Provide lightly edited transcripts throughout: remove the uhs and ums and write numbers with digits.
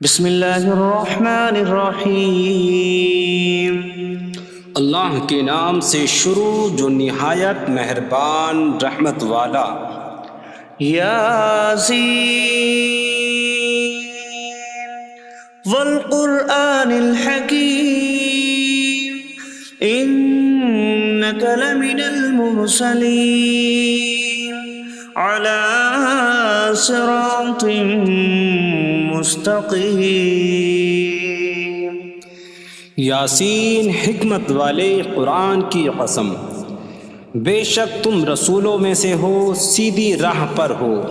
بسم اللہ الرحمن الرحیم۔ اللہ کے نام سے شروع جو نہایت مہربان رحمت والا۔ یاسین والقرآن الحکیم انک لمن المرسلین علی صراط مستقیم۔ یاسین حکمت والے قرآن کی قسم، بے شک تم رسولوں میں سے ہو، سیدھی راہ پر ہو۔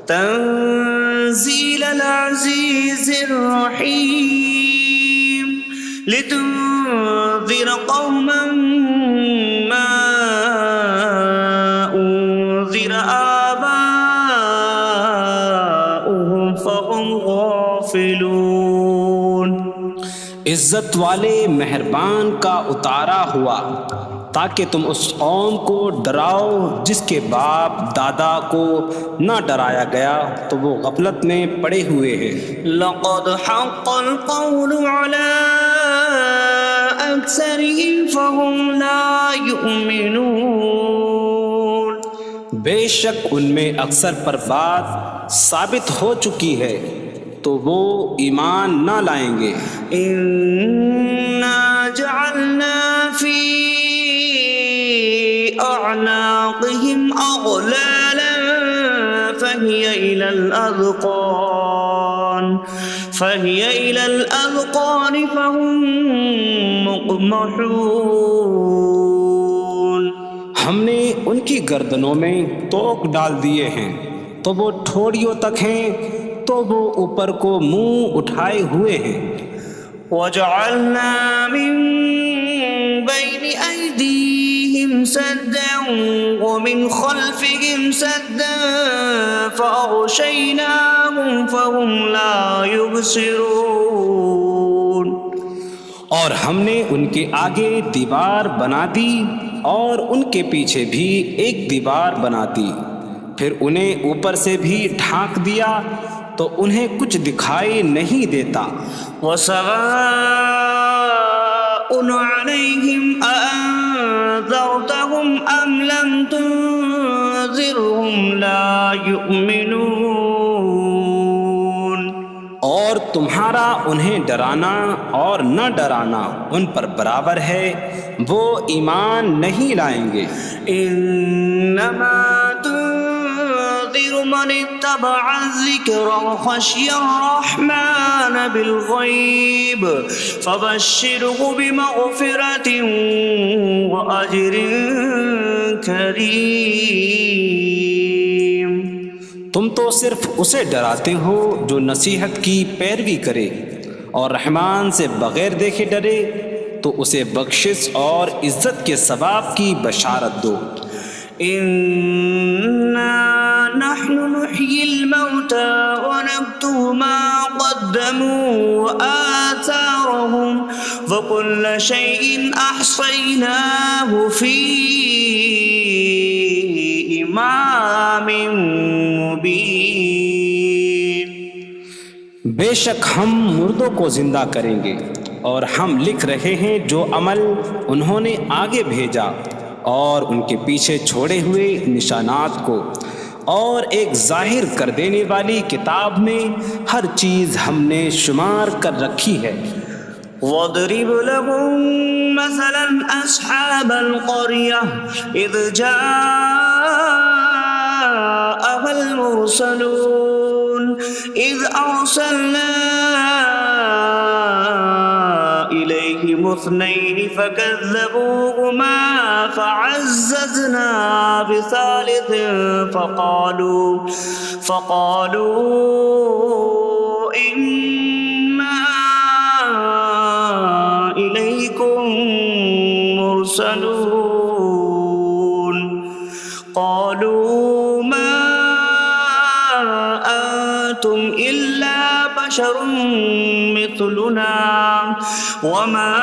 تنزیل العزیز الرحیم لتنذر قوما ما انذر آباؤهم فهم غافلون۔ عزت والے مہربان کا اتارا ہوا تاکہ تم اس قوم کو ڈراؤ جس کے باپ دادا کو نہ ڈرایا گیا تو وہ غفلت میں پڑے ہوئے ہیں۔ لقد حق القول على أكثرهم فهم لا يؤمنون۔ بے شک ان میں اکثر پر بات ثابت ہو چکی ہے تو وہ ایمان نہ لائیں گے۔ إنا جعلنا في أعناقهم أغلالا فهي إلى الأذقان فهم مقمحون۔ ہم نے ان کی گردنوں میں توق ڈال دیے ہیں تو وہ ٹھوڑیوں تک ہیں، تو وہ اوپر کو منہ اٹھائے ہوئے ہیں۔ وجعلنا من بين أيديهم سدا ومن خلفهم سدا فأغشيناهم فهم لا يبصرون۔ اور ہم نے ان کے آگے دیوار بنا دی اور ان کے پیچھے بھی ایک دیوار بنا دی، پھر انہیں اوپر سے بھی ڈھانک دیا تو انہیں کچھ دکھائی نہیں دیتا۔ وسواء عليهم أأنذرتهم أم لم تنذرهم لا يؤمنون۔ اور تمہارا انہیں ڈرانا اور نہ ڈرانا ان پر برابر ہے، وہ ایمان نہیں لائیں گے۔ انما تنذر من اتبع الذکر وخشی الرحمن بالغیب فبشره بمغفرة واجر کریم۔ تم تو صرف اسے ڈراتے ہو جو نصیحت کی پیروی کرے اور رحمان سے بغیر دیکھے ڈرے، تو اسے بخشش اور عزت کے ثواب کی بشارت دو۔ انا نحن نحيي الموتى ونكتب ما قدموا وآثارهم وكل شيء أحصيناه في إمام مبين۔ بے شک ہم مردوں کو زندہ کریں گے اور ہم لکھ رہے ہیں جو عمل انہوں نے آگے بھیجا اور ان کے پیچھے چھوڑے ہوئے نشانات کو، اور ایک ظاہر کر دینے والی کتاب میں ہر چیز ہم نے شمار کر رکھی ہے۔ وَاضْرِبْ لَهُم مَّثَلًا أَصْحَابَ الْقَرْيَةِ إِذْ جَاءَهَا الْمُرْسَلُونَ إِذْ أَرْسَلْنَا إِلَيْهِمُ اثْنَيْنِ فَكَذَّبُوهُمَا فَعَزَّزْنَا بِثَالِثٍ فَقَالُوا إِنَّا إِلَيْكُمْ مُرْسَلُونَ۔ قَالُوا مَا أَنتُمْ إِلَّا بَشَرٌ مِثْلُنَا وَمَا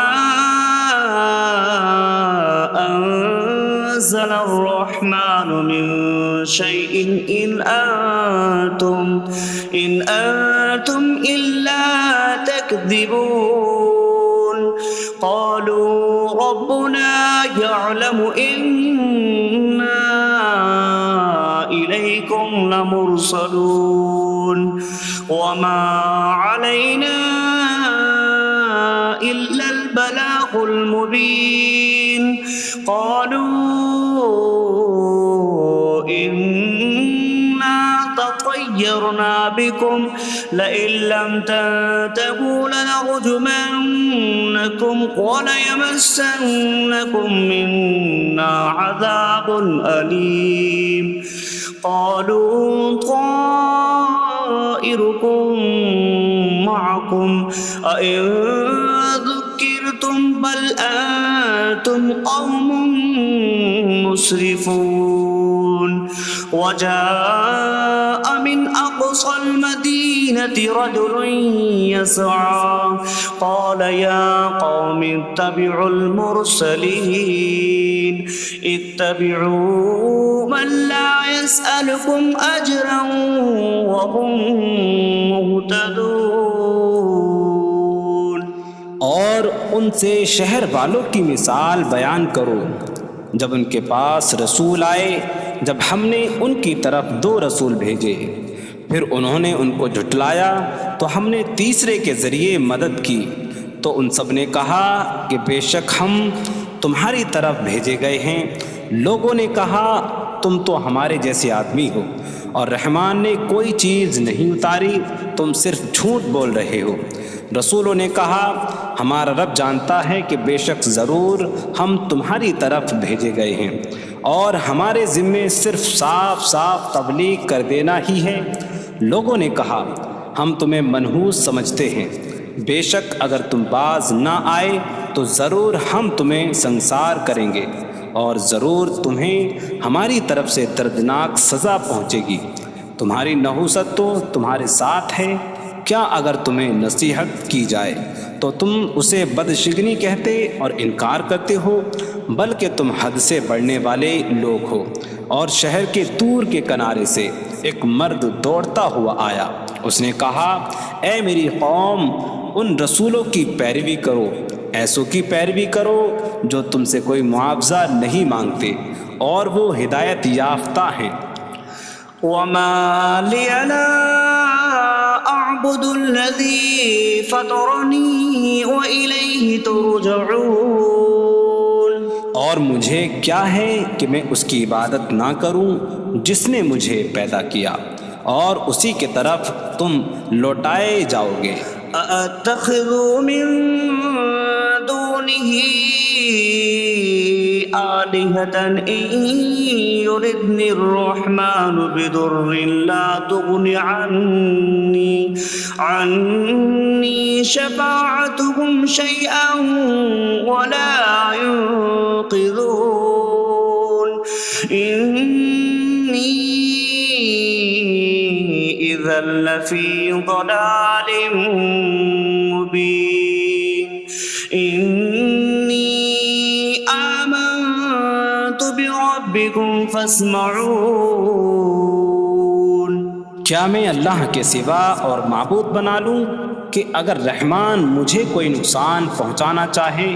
أَنتُمْ نزل الرحمن من شيء إن أنتم إلا تكذبون قالوا ربنا يعلم إنا إليكم لمرسلون وما علينا إلا البلاغ المبين قالوا إنا تطيرنا بكم لئن لم تنتهوا لنرجمنكم وليمسنكم منا عذاب أليم قالوا طائركم معكم أئن ذكرتم بل أنتم قوم مسرفون وجاء من أقصى المدينة رجل يسعى قال يا قوم اتبعوا المرسلين اتبعوا من لا يسألكم أجرا وهم مهتدون اور ان سے شہر والوں کی مثال بیان کرو جب ان کے پاس رسول آئے جب ہم نے ان کی طرف 2 رسول بھیجے پھر انہوں نے ان کو جھٹلایا تو ہم نے تیسرے کے ذریعے مدد کی تو ان سب نے کہا کہ بے شک ہم تمہاری طرف بھیجے گئے ہیں لوگوں نے کہا تم تو ہمارے جیسے آدمی ہو اور رحمان نے کوئی چیز نہیں اتاری تم صرف جھوٹ بول رہے ہو رسولوں نے کہا ہمارا رب جانتا ہے کہ بے شک ضرور ہم تمہاری طرف بھیجے گئے ہیں اور ہمارے ذمے صرف صاف صاف تبلیغ کر دینا ہی ہے لوگوں نے کہا ہم تمہیں منحوس سمجھتے ہیں بے شک اگر تم باز نہ آئے تو ضرور ہم تمہیں سنسار کریں گے اور ضرور تمہیں ہماری طرف سے دردناک سزا پہنچے گی تمہاری نحوست تو تمہارے ساتھ ہے کیا اگر تمہیں نصیحت کی جائے تو تم اسے بدشگنی کہتے اور انکار کرتے ہو بلکہ تم حد سے بڑھنے والے لوگ ہو اور شہر کے دور کے کنارے سے ایک مرد دوڑتا ہوا آیا اس نے کہا اے میری قوم ان رسولوں کی پیروی کرو ایسوں کی پیروی کرو جو تم سے کوئی معاوضہ نہیں مانگتے اور وہ ہدایت یافتہ ہیں وما لي لا أعبد الذي فطرني وإليه ترجعون اور مجھے کیا ہے کہ میں اس کی عبادت نہ کروں جس نے مجھے پیدا کیا اور اسی کی طرف تم لوٹائے جاؤ گے أأتخذ من دونه آلهة إن يردني الرحمن بضر لا تغن عني شفاعتهم شيئا ولا ينقذون إني إذا لفي ضلال مبين إني آمنت بربكم فاسمعون کیا میں اللہ کے سوا اور معبود بنا لوں کہ اگر رحمان مجھے کوئی نقصان پہنچانا چاہے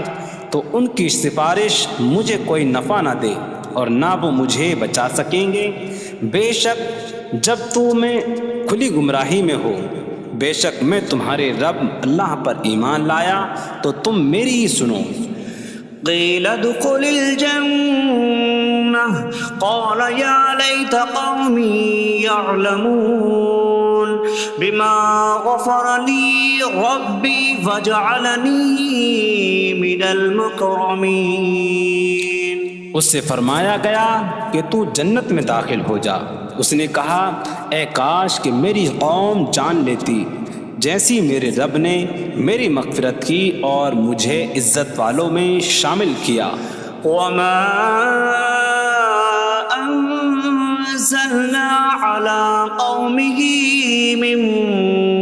تو ان کی سفارش مجھے کوئی نفع نہ دے اور نہ وہ مجھے بچا سکیں گے بے شک جب میں کھلی گمراہی میں ہو بے شک میں تمہارے رب اللہ پر ایمان لایا تو تم میری ہی سنو قيل ادخل الجنة قال يا ليت قومي يعلمون بما غفر لي ربي فجعلني من المكرمين اس سے فرمایا گیا کہ تو جنت میں داخل ہو جا اس نے کہا اے کاش کہ میری قوم جان لیتی جیسی میرے رب نے میری مغفرت کی اور مجھے عزت والوں میں شامل کیا وما أنزلنا على قومه من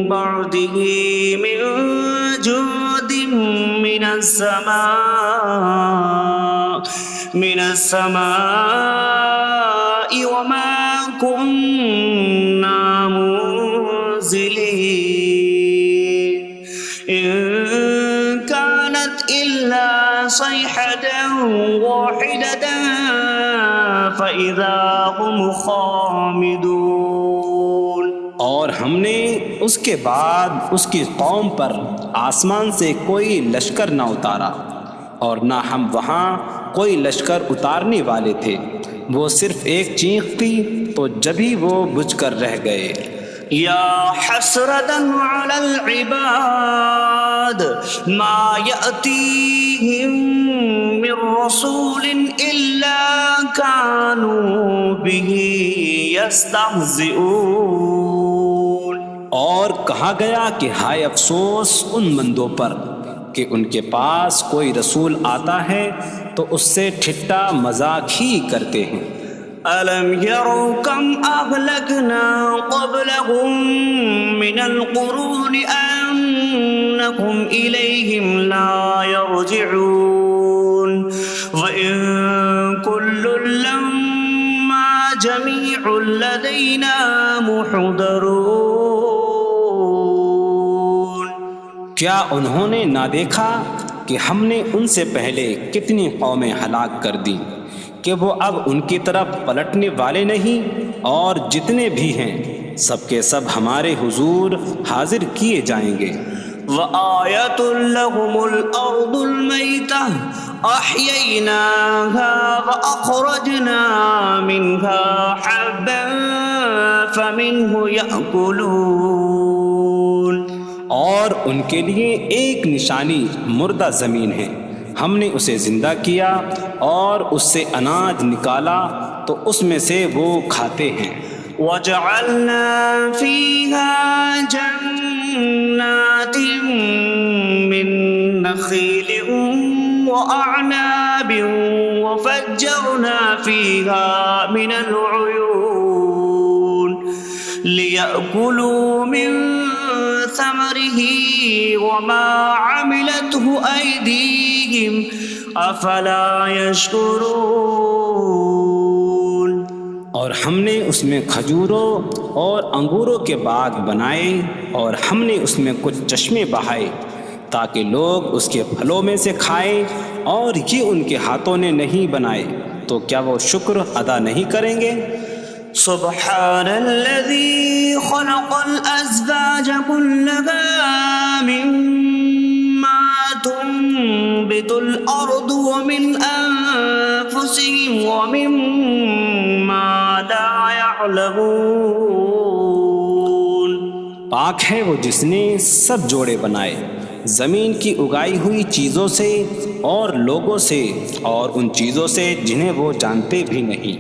بعده من جود من السماء من السماء وما كنا منزلين إن كانت إلا صيحة واحدة فإذا هم خامدون۔ اور ہم نے اس کے بعد اس کی قوم پر آسمان سے کوئی لشکر نہ اتارا، اور نہ ہم وہاں کوئی لشکر اتارنے والے تھے، وہ صرف ایک چیخ تھی تو جبھی وہ بجھ کر رہ گئے۔ یا حسرة على العباد ما يأتيهم من رسول إلا كانوا به يستهزئون۔ اور کہا گیا کہ ہائے افسوس ان بندوں پر کہ ان کے پاس کوئی رسول آتا ہے تو اس سے ٹھٹا مذاق ہی کرتے ہیں۔ أَلَمْ يَرَوْا كَمْ أَهْلَكْنَا قَبْلَهُمْ مِنَ الْقُرُونِ أَنَّكُمْ إِلَيْهِمْ لَا يَرْجِعُونَ وَإِن كُلٌّ لَّمَّا جَمِيعٌ لَّدَيْنَا مُحْضَرُونَ۔ کیا انہوں نے نہ دیکھا کہ ہم نے ان سے پہلے کتنی قومیں ہلاک کر دیں کہ وہ اب ان کی طرف پلٹنے والے نہیں، اور جتنے بھی ہیں سب کے سب ہمارے حضور حاضر کیے جائیں گے۔ وَآيَةٌ لَّهُمُ الْأَرْضُ الْمَيْتَةُ أَحْيَيْنَاهَا وَأَخْرَجْنَا مِنْهَا حَبًّا فَمِنْهُ يَأْكُلُونَ۔ اور ان کے لیے ایک نشانی مردہ زمین ہے، ہم نے اسے زندہ کیا اور اس سے اناج نکالا تو اس میں سے وہ کھاتے ہیں۔ وَجَعَلْنَا فِيهَا جَنَّاتٍ مِّن نَّخِيلٍ وَأَعْنَابٍ وَفَجَّرْنَا فِيهَا مِنَ الْعُيُونِ لِيَأْكُلُوا مِن ثَمَرِهِ وَمَا عَمِلَتْهُ أَيْدِيهِمْ أَفَلَا يَشْكُرُونَ۔ اور ہم نے اس میں کھجوروں اور انگوروں کے باغ بنائے، اور ہم نے اس میں کچھ چشمے بہائے تاکہ لوگ اس کے پھلوں میں سے کھائیں، اور یہ ان کے ہاتھوں نے نہیں بنائے، تو کیا وہ شکر ادا نہیں کریں گے؟ سبحان الذي خلق الأزواج كلها مما تنبت الأرض ومن أنفسهم ومما لا يعلمون۔ پاک ہے وہ جس نے سب جوڑے بنائے زمین کی اگائی ہوئی چیزوں سے اور لوگوں سے اور ان چیزوں سے جنہیں وہ جانتے بھی نہیں۔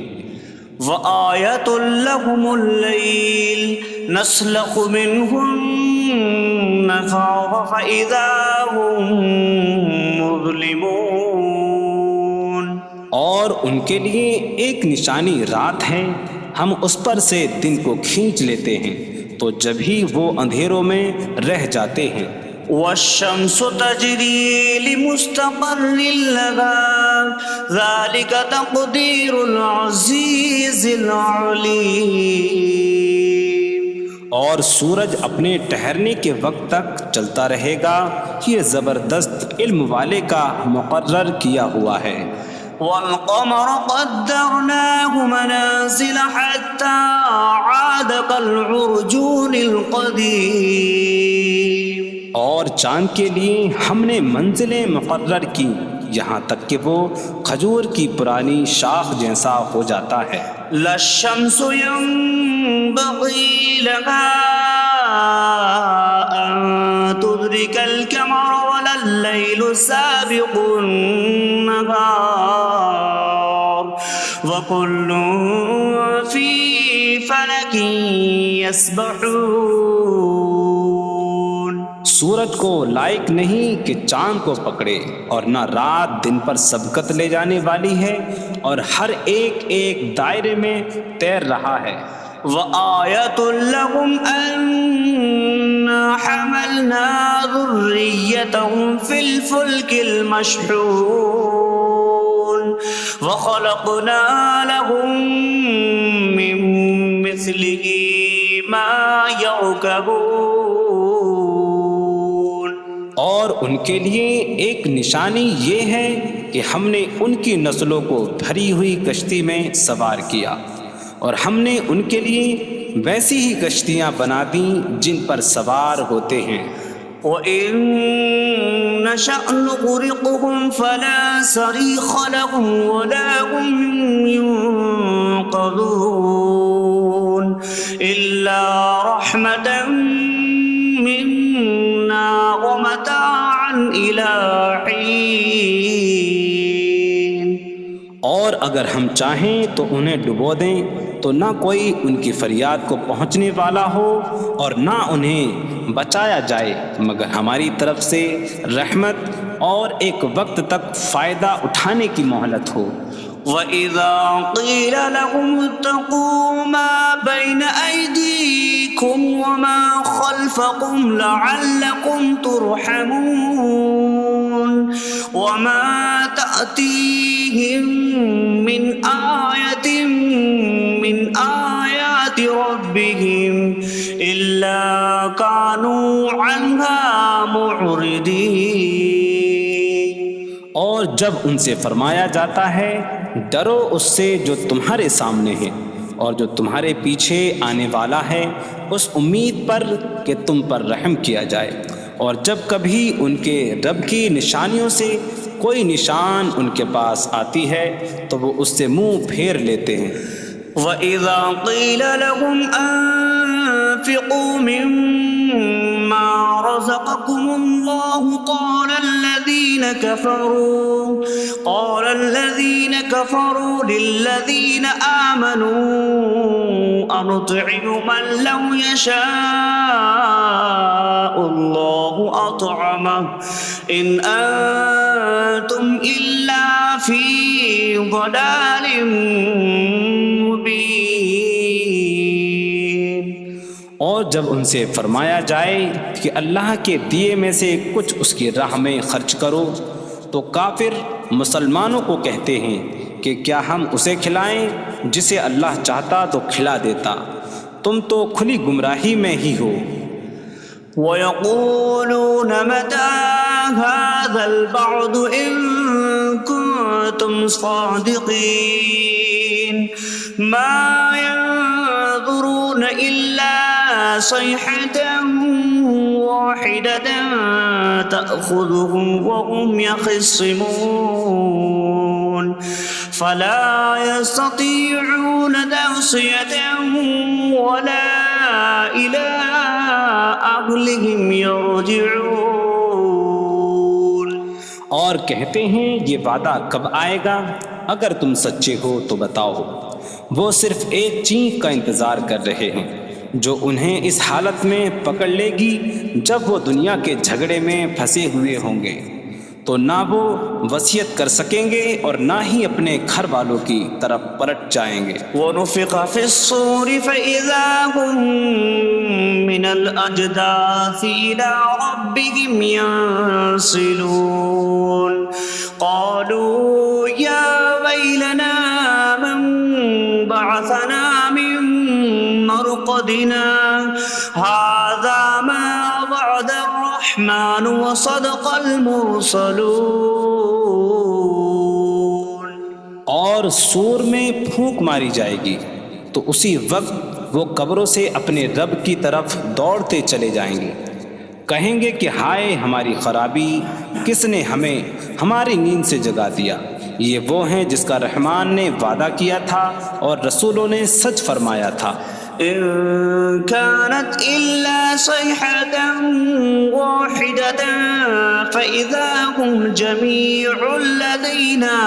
وَآيَةٌ لَّهُمُ اللَّيْلُ نَسْلَخُ مِنْهُ النَّهَارَ فَإِذَا هُم مُظْلِمُونَ۔ اور ان کے لیے ایک نشانی رات ہے، ہم اس پر سے دن کو کھینچ لیتے ہیں تو جبھی وہ اندھیروں میں رہ جاتے ہیں۔ وَالشَّمْسُ تَجْرِي لِمُسْتَقَرٍّ لَّهَا ذَلِكَ تَقْدِيرُ الْعَزِيزِ الْعَلِيمِ۔ اور سورج اپنے ٹھہرنے کے وقت تک چلتا رہے گا، یہ زبردست علم والے کا مقرر کیا ہوا ہے۔ وَالْقَمَرَ قَدَّرْنَاهُ مَنَازِلَ حَتَّى عَادَ كَالْعُرْجُونِ الْقَدِيمِ۔ اور چاند کے لیے ہم نے منزلیں مقرر کی یہاں تک کہ وہ کھجور کی پرانی شاخ جیسا ہو جاتا ہے۔ لا الشمس ينبغي لها أن تدرك القمر ولا الليل سابق النهار وكل في فلك يسبحون۔ سورج کو لائق نہیں کہ چاند کو پکڑے، اور نہ رات دن پر سبقت لے جانے والی ہے، اور ہر ایک ایک دائرے میں تیر رہا ہے۔ وَآيَةٌ لَّهُمْ أَنَّا حَمَلْنَا ذُرِّيَّتَهُمْ فِي الْفُلْكِ الْمَشْحُونِ۔ وخلقنا لهم من مثله ما يركبون. اور ان کے لیے ایک نشانی یہ ہے کہ ہم نے ان کی نسلوں کو بھری ہوئی کشتی میں سوار کیا، اور ہم نے ان کے لیے ویسی ہی کشتیاں بنا دیں جن پر سوار ہوتے ہیں. وَإِن نَّشَأْ نُغْرِقْهُمْ فَلَا صَرِيخَ لَهُمْ وَلَا هُمْ يُنقَذُونَ إِلَّا رَحْمَةً مِّنَّا وَمَتَاعًا إِلَىٰ حِينٍ. اور اگر ہم چاہیں تو انہیں ڈبو دیں تو نہ کوئی ان کی فریاد کو پہنچنے والا ہو اور نہ انہیں بچایا جائے مگر ہماری طرف سے رحمت اور ایک وقت تک فائدہ اٹھانے کی مہلت ہو. وَإِذَا قِيلَ لَهُمُ اتَّقُوا مَا بَيْنَ أَيْدِيكُمْ وَمَا خَلْفَكُمْ لَعَلَّكُمْ تُرْحَمُونَ وَمَا تَأْتِيهِم مِّنْ آيَةٍ مِّنْ آيَاتِ رَبِّهِمْ إِلَّا كَانُوا عَنْهَا مُعْرِضِينَ. اور جب ان سے فرمایا جاتا ہے ڈرو اس سے جو تمہارے سامنے ہے اور جو تمہارے پیچھے آنے والا ہے، اس امید پر کہ تم پر رحم کیا جائے، اور جب کبھی ان کے رب کی نشانیوں سے کوئی نشان ان کے پاس آتی ہے تو وہ اس سے منہ پھیر لیتے ہیں. وَإِذَا قِيلَ لَهُمْ أَنفِقُوا مِمَّا رَزَقَكُمُ اللَّهُ قَالَ الَّذِينَ كَفَرُوا لِلَّذِينَ آمَنُوا أَنُطْعِمُ مَن لَّوْ يَشَاءُ اللَّهُ أَطْعَمَهُ إِنْ أَنتُمْ إِلَّا فِي ضَلَالٍ مبین. اور جب ان سے فرمایا جائے کہ اللہ کے دیے میں سے کچھ اس کی راہ میں خرچ کرو تو کافر مسلمانوں کو کہتے ہیں کہ کیا ہم اسے کھلائیں جسے اللہ چاہتا تو کھلا دیتا، تم تو کھلی گمراہی میں ہی ہو. وَيَقُولُونَ مَتَىٰ هَٰذَا الْوَعْدُ إِن كُنتُمْ صَادِقِينَ مَا يَنظُرُونَ إِلَّا صَيْحَةً وَاحِدَةً تَأْخُذُهُمْ وَهُمْ يَخِصِّمُونَ فَلَا يَسْتَطِيعُونَ تَوْصِيَةً وَلَا إِلَىٰ أَهْلِهِمْ يَرْجِعُونَ. اور کہتے ہیں یہ وعدہ کب آئے گا؟ اگر تم سچے ہو تو بتاؤ. وہ صرف ایک چینک کا انتظار کر رہے ہیں جو انہیں اس حالت میں پکڑ لے گی جب وہ دنیا کے جھگڑے میں پھنسے ہوئے ہوں گے، تو نہ وہ وصیت کر سکیں گے اور نہ ہی اپنے گھر والوں کی طرف پلٹ جائیں گے. وَنُفِخَ فِي الصُّورِ فَإِذَا هُم مِّنَ الْأَجْدَاثِ إِلَىٰ رَبِّهِمْ يَنسِلُونَ قَالُوا يَا وَيْلَنَا مَن بَعَثَنَا مِن مَّرْقَدِنَا هَٰذَا مَا وَعَدَ الرَّحْمَٰنُ وَصَدَقَ الْمُرْسَلُونَ. اور سور میں پھونک ماری جائے گی تو اسی وقت وہ قبروں سے اپنے رب کی طرف دوڑتے چلے جائیں گے، کہیں گے کہ ہائے ہماری خرابی، کس نے ہمیں ہماری نیند سے جگا دیا. یہ وہ ہیں جس کا رحمان نے وعدہ کیا تھا اور رسولوں نے سچ فرمایا تھا. إن كانت إلا صيحة واحدة فإذا هم جميع لدينا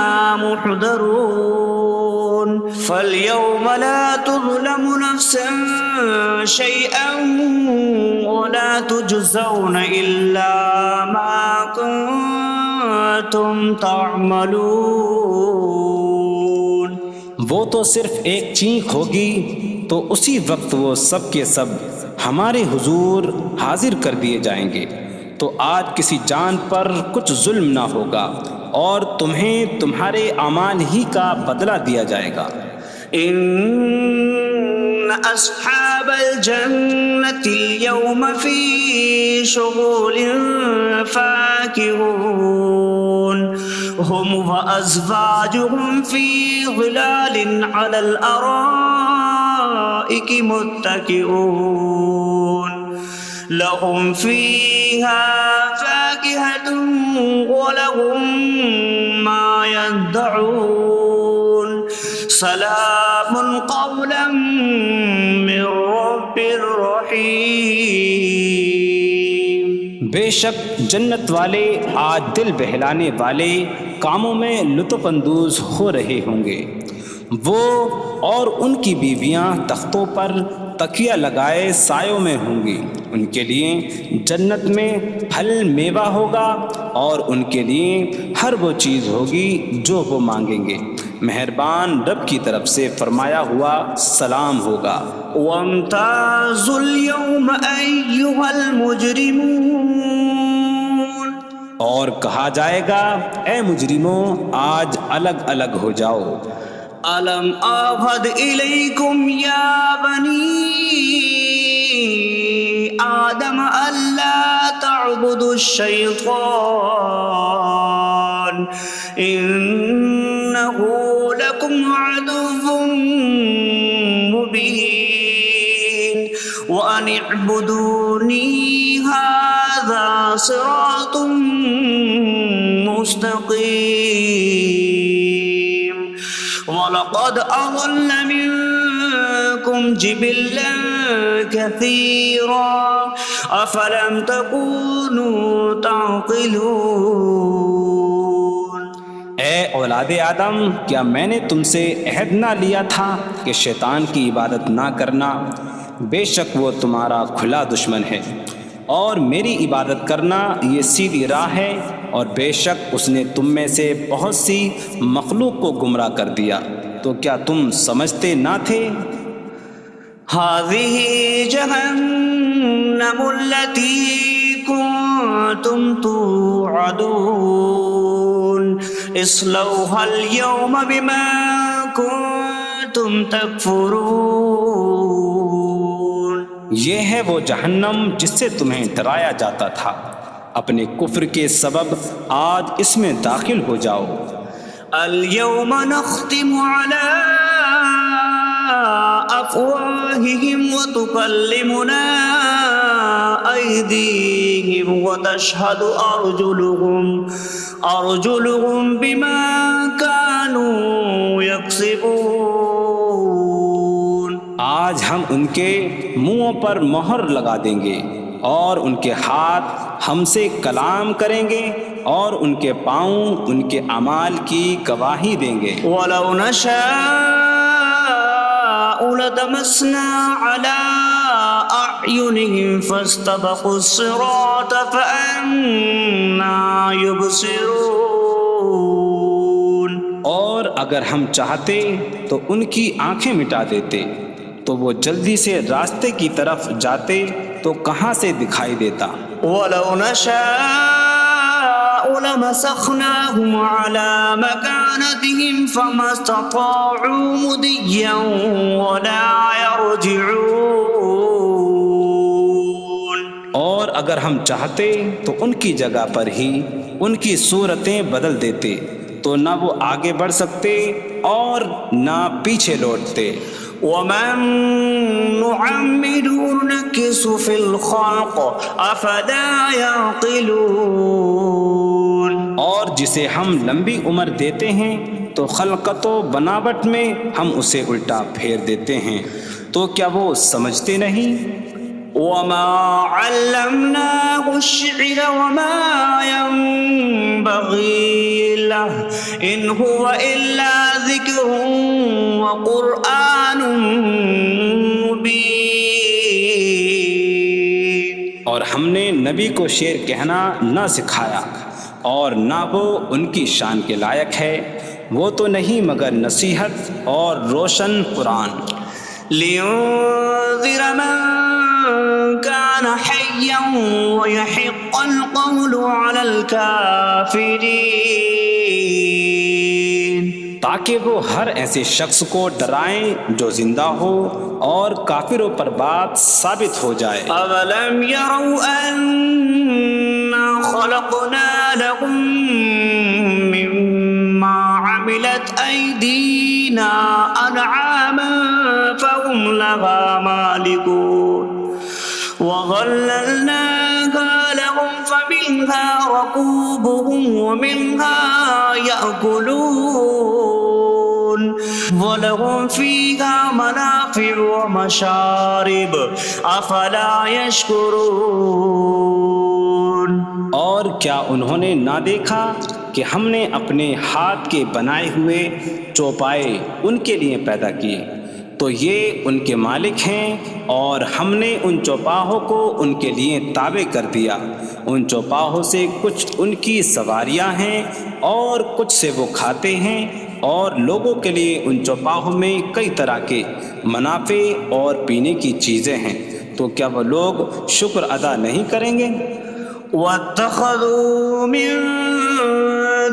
محضرون. فاليوم لا تظلم نفس شيئا ولا تجزون إلا ما كنتم تعملون. وہ تو صرف ایک چینک ہوگی تو اسی وقت وہ سب کے سب ہمارے حضور حاضر کر دیے جائیں گے، تو آج کسی جان پر کچھ ظلم نہ ہوگا اور تمہیں تمہارے اعمال ہی کا بدلہ دیا جائے گا۔ إن أصحاب الجنة اليوم في شغل فاكهون هم وأزواجهم في ظلال على الأرائك متكئون لهم فيها فاكهة ولهم ما يدعون سلام قولا من رب رحیم۔ بے شک جنت والے آج دل بہلانے والے کاموں میں لطف اندوز ہو رہے ہوں گے۔ وہ اور ان کی بیویاں تختوں پر تکیہ لگائے سایوں میں ہوں گی۔ ان کے لیے جنت میں پھل میوہ ہوگا اور ان کے لیے ہر وہ چیز ہوگی جو وہ مانگیں گے۔ مہربان رب کی طرف سے فرمایا ہوا سلام ہوگا۔ وامتازوا اليوم أيها المجرمون، اور کہا جائے گا اے مجرموں آج الگ الگ ہو جاؤ۔ ألم أعهد إليكم يا بني آدم ألا تعبدوا الشيطان إنه لكم عدو مبين وأن اعبدوني هذا صراط مستقيم وَلَقَدْ أَضَلَّ مِنكُمْ جِبِلًّا كَثِيرًا أَفَلَمْ تَكُونُوا تَعْقِلُونَ۔ اے اولاد آدم، کیا میں نے تم سے عہد نہ لیا تھا کہ شیطان کی عبادت نہ کرنا؟ بے شک وہ تمہارا کھلا دشمن ہے، اور میری عبادت کرنا یہ سیدھی راہ ہے، اور بے شک اس نے تم میں سے بہت سی مخلوق کو گمراہ کر دیا، تو کیا تم سمجھتے نہ تھے؟ هذه جهنم التي كنتم توعدون اصلوها اليوم بما كنتم تكفرون۔ یہ ہے وہ جہنم جس سے تمہیں ڈرایا جاتا تھا، اپنے کفر کے سبب آج اس میں داخل ہو جاؤ۔ اليوم نختم على أفواههم وتكلمنا أيديهم وتشهد أرجلهم بما كانوا يكسبون۔ آج ہم ان کے منہوں پر مہر لگا دیں گے، اور ان کے ہاتھ ہم سے کلام کریں گے، اور ان کے پاؤں ان کے اعمال کی گواہی دیں گے۔ وَلَوْ نَشَاءُ لَطَمَسْنَا عَلَىٰ أَعْيُنِهِمْ فَاسْتَبَقُوا الصِّرَاطَ فَأَنَّىٰ يُبْصِرُونَ۔ اور اگر ہم چاہتے تو ان کی آنکھیں مٹا دیتے، تو وہ جلدی سے راستے کی طرف جاتے تو کہاں سے دکھائی دیتا۔ وَلَوْ نَشَاءُ لَمَسَخْنَاهُمْ عَلَىٰ مَكَانَتِهِمْ فَمَا اسْتَطَاعُوا مُضِيًّا وَلَا يَرْجِعُونَ۔ اور اگر ہم چاہتے تو ان کی جگہ پر ہی ان کی صورتیں بدل دیتے، تو نہ وہ آگے بڑھ سکتے اور نہ پیچھے لوٹتے۔ وَمَن نُّعَمِّرْهُ نُنَكِّسْهُ فِي الْخَلْقِ أَفَلَا يَعْقِلُونَ۔ اور جسے ہم لمبی عمر دیتے ہیں تو خلقت و بناوٹ میں ہم اسے الٹا پھیر دیتے ہیں، تو کیا وہ سمجھتے نہیں؟ وَمَا عَلَّمْنَاهُ الشِّعْرَ وَمَا يَنبَغِي لَهُ إِنْ هُوَ إِلَّا ذِكْرٌ وَقُرْآنٌ مُّبِينٌ۔ اور ہم نے نبی کو شعر کہنا نہ سکھایا، اور نہ وہ ان کی شان کے لائق ہے، وہ تو نہیں مگر نصیحت اور روشن قرآن۔ لِيُنذِرَ مَن كَانَ حَيًّا حيا ويحق القول على الكافرين تاکہ وہ ہر ایسے شخص کو ڈرائیں جو زندہ ہو اور کافروں پر بات ثابت ہو جائے۔ أولم يروا أنا خلقنا لهم مما عملت أيدينا أنعاما فهم لها مالكون وظللناها لهم فمنها ركوبهم ومنها يأكلون وَلَهُمْ فِيهَا مَنَافِعُ وَمَشَارِبُ أَفَلَا يَشْكُرُونَ۔ اور کیا انہوں نے نہ دیکھا کہ ہم نے اپنے ہاتھ کے بنائے ہوئے چوپائے ان کے لیے پیدا کیے، تو یہ ان کے مالک ہیں، اور ہم نے ان چوپاہوں کو ان کے لیے تابع کر دیا۔ ان چوپاہوں سے کچھ ان کی سواریاں ہیں اور کچھ سے وہ کھاتے ہیں، اور لوگوں کے لیے ان چوپاہوں میں کئی طرح کے منافع اور پینے کی چیزیں ہیں، تو کیا وہ لوگ شکر ادا نہیں کریں گے؟ وَاتَّخَذُوا مِن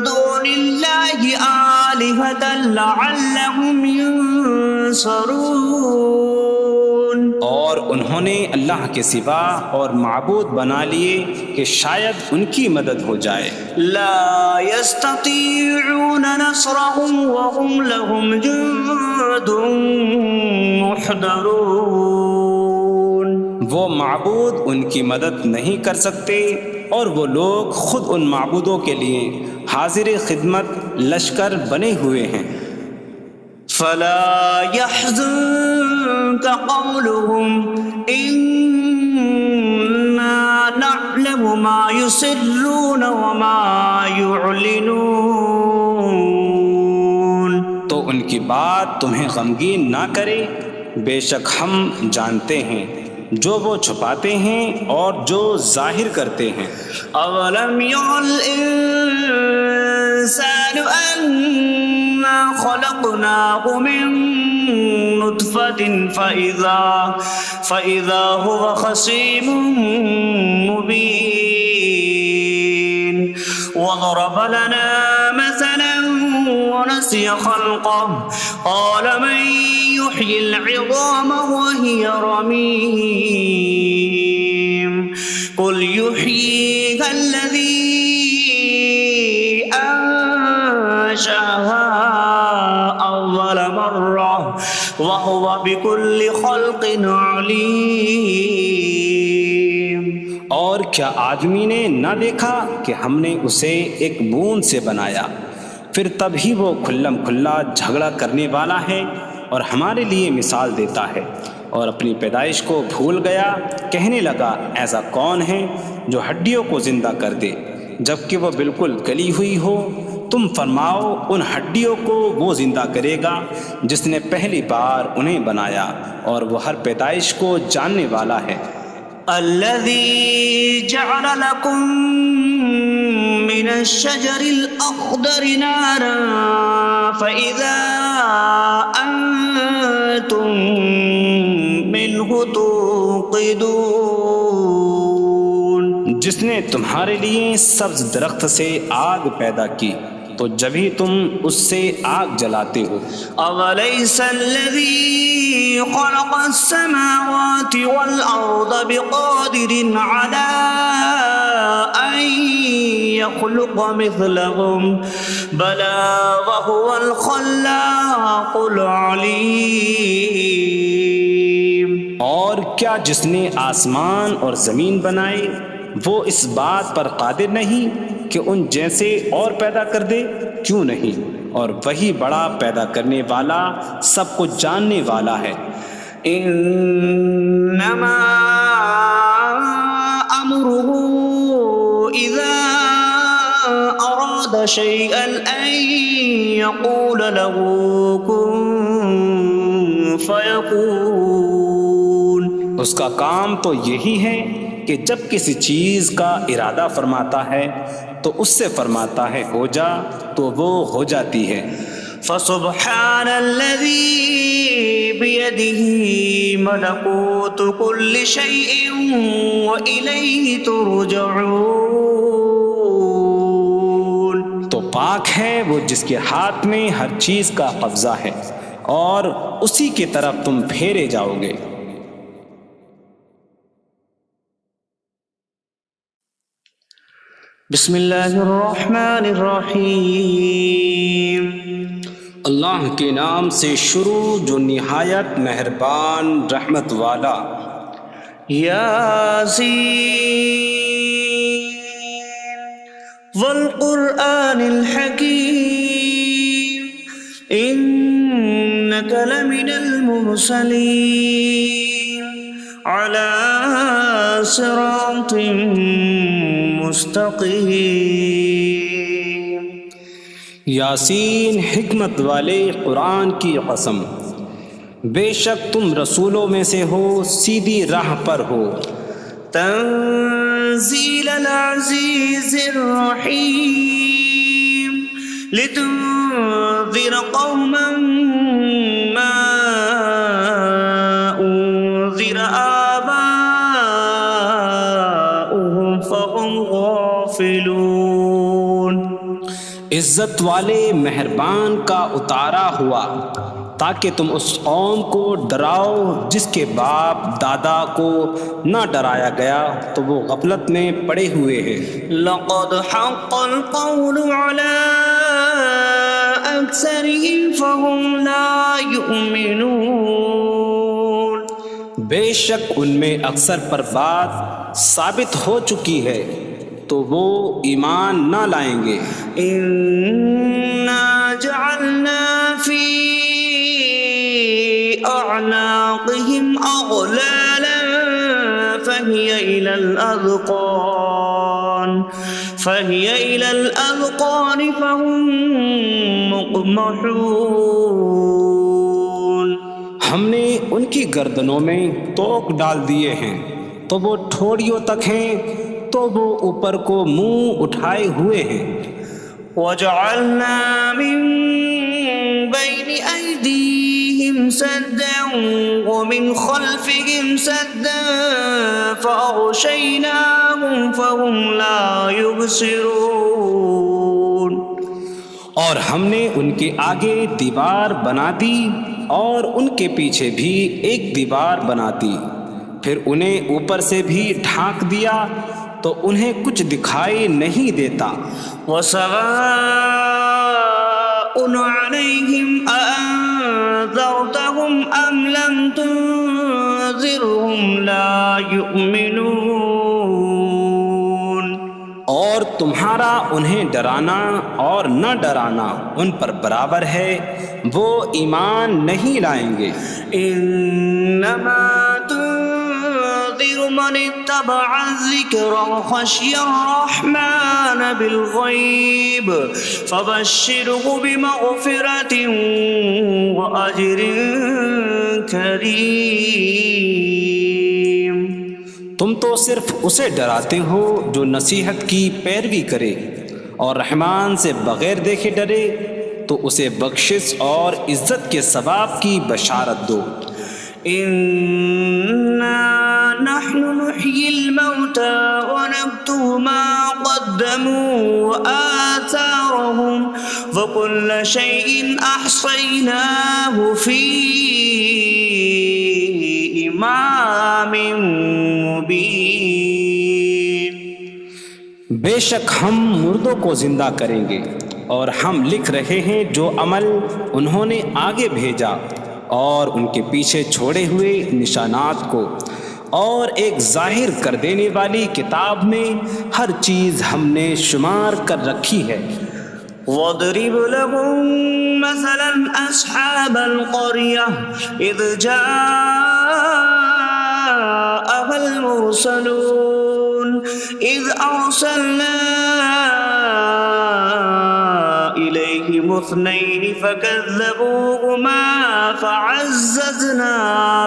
دُونِ اللَّهِ آلِهَةً لَعَلَّهُمْ يُنصَرُونَ۔ اور انہوں نے اللہ کے سوا اور معبود بنا لیے کہ شاید ان کی مدد ہو جائے۔ لا يستطيعون نصرهم وهم لهم جند محضرون۔ وہ معبود ان کی مدد نہیں کر سکتے، اور وہ لوگ خود ان معبودوں کے لیے حاضر خدمت لشکر بنے ہوئے ہیں۔ فلا يحزنك قولهم إنا نعلم ما يسرون وما يعلنون۔ تو ان کی بات تمہیں غمگین نہ کرے، بے شک ہم جانتے ہیں جو وہ چھپاتے ہیں اور جو ظاہر کرتے ہیں۔ اولم ير الانسان انا خلقناه من نطفة فإذا هو خصيم مبين وضرب لنا مثلا ونسي خلقه قال من يحيي العظام وهي رميم قل يحييها الذي أنشأها أول مرة وهو بكل خلق عليم۔ اور کیا آدمی نے نہ دیکھا کہ ہم نے اسے ایک بوند سے بنایا، پھر تب ہی وہ کھلم کھلا جھگڑا کرنے والا ہے اور ہمارے لیے مثال دیتا ہے، اور اپنی پیدائش کو بھول گیا، کہنے لگا ایسا کون ہے جو ہڈیوں کو زندہ کر دے جبکہ وہ بالکل گلی ہوئی ہو؟ تم فرماؤ ان ہڈیوں کو وہ زندہ کرے گا جس نے پہلی بار انہیں بنایا، اور وہ ہر پیدائش کو جاننے والا ہے۔ الذي جعل لكم من الشجر الأخضر نارا فإذا أنتم منه توقدون۔ جس نے تمہارے لیے سبز درخت سے آگ پیدا کی تو جبھی تم اس سے آگ جلاتے ہو۔ أَوَلَيْسَ الَّذِي خَلَقَ السَّمَاوَاتِ وَالْأَرْضَ بِقَادِرٍ عَلَىٰ أَن يَخْلُقَ مِثْلَهُم بَلَىٰ وَهُوَ الْخَلَّاقُ الْعَلِيمُ۔ اور کیا جس نے آسمان اور زمین بنائے وہ اس بات پر قادر نہیں کہ ان جیسے اور پیدا کر دے؟ کیوں نہیں، اور وہی بڑا پیدا کرنے والا سب کچھ جاننے والا ہے۔ انما امره اذا اراد شيئا ان يقول له كن فيكون۔ اس کا کام تو یہی ہے کہ جب کسی چیز کا ارادہ فرماتا ہے تو اس سے فرماتا ہے ہو جا، تو وہ ہو جاتی ہے۔ فسبحان الذي بيده ملكوت كل شيء وإليه ترجعون. تو پاک ہے وہ جس کے ہاتھ میں ہر چیز کا قبضہ ہے اور اسی کی طرف تم پھیرے جاؤ گے. بسم اللہ الرحمن الرحیم. اللہ کے نام سے شروع جو نہایت مہربان رحمت والا. یاسین والقرآن الحکیم انک لمن المرسلین علی صراط مستقیم. یاسین حکمت والے قرآن کی قسم، بے شک تم رسولوں میں سے ہو، سیدھی راہ پر ہو. تنزیل العزیز الرحیم لتنذر قوما ما انذر آباؤهم فهم غافلون. عزت والے مہربان کا اتارا ہوا تاکہ تم اس قوم کو ڈراؤ جس کے باپ دادا کو نہ ڈرایا گیا تو وہ غفلت میں پڑے ہوئے ہیں. لقد حق القول على أكثرهم فهم لا يؤمنون. بے شک ان میں اکثر پر بات ثابت ہو چکی ہے تو وہ ایمان نہ لائیں گے. إنا جعلنا في أعناقهم أغلالا فهي إلى الأذقان فهم مقمحون. ہم نے ان کی گردنوں میں توق ڈال دیے ہیں تو وہ ٹھوڑیوں تک ہیں تو وہ اوپر کو منہ اٹھائے ہوئے ہیں. وجعلنا من بين أيديهم سدا ومن خلفهم سدا فأغشيناهم فهم لا يبصرون. اور ہم نے ان کے آگے دیوار بنا دی اور ان کے پیچھے بھی ایک دیوار بنا دی، پھر انہیں اوپر سے بھی ڈھانک دیا تو انہیں کچھ دکھائی نہیں دیتا. وسواء عليهم أأنذرتهم أم لم تنذرهم لا يؤمنون. اور تمہارا انہیں ڈرانا اور نہ ڈرانا ان پر برابر ہے، وہ ایمان نہیں لائیں گے. انما تنذر من اتبع الذکر وخشی الرحمن بالغیب فبشره بمغفرة وأجر کریم. تم تو صرف اسے ڈراتے ہو جو نصیحت کی پیروی کرے اور رحمان سے بغیر دیکھے ڈرے تو اسے بخشش اور عزت کے ثواب کی بشارت دو. انا نحن نحيي الموتى ونكتب ما قدموا وآثارهم وكل شيء أحصيناه في إمام مبين. بے شک ہم مردوں کو زندہ کریں گے اور ہم لکھ رہے ہیں جو عمل انہوں نے آگے بھیجا اور ان کے پیچھے چھوڑے ہوئے نشانات کو، اور ایک ظاہر کر دینے والی کتاب میں ہر چیز ہم نے شمار کر رکھی ہے. وَاضْرِبْ لَهُم مَّثَلًا أَصْحَابَ الْقَرْيَةِ إِذْ جَاءَهَا الْمُرْسَلُونَ إِذْ أَرْسَلْنَا إِلَيْهِمُ اثْنَيْنِ فَكَذَّبُوهُمَا فَعَزَّزْنَا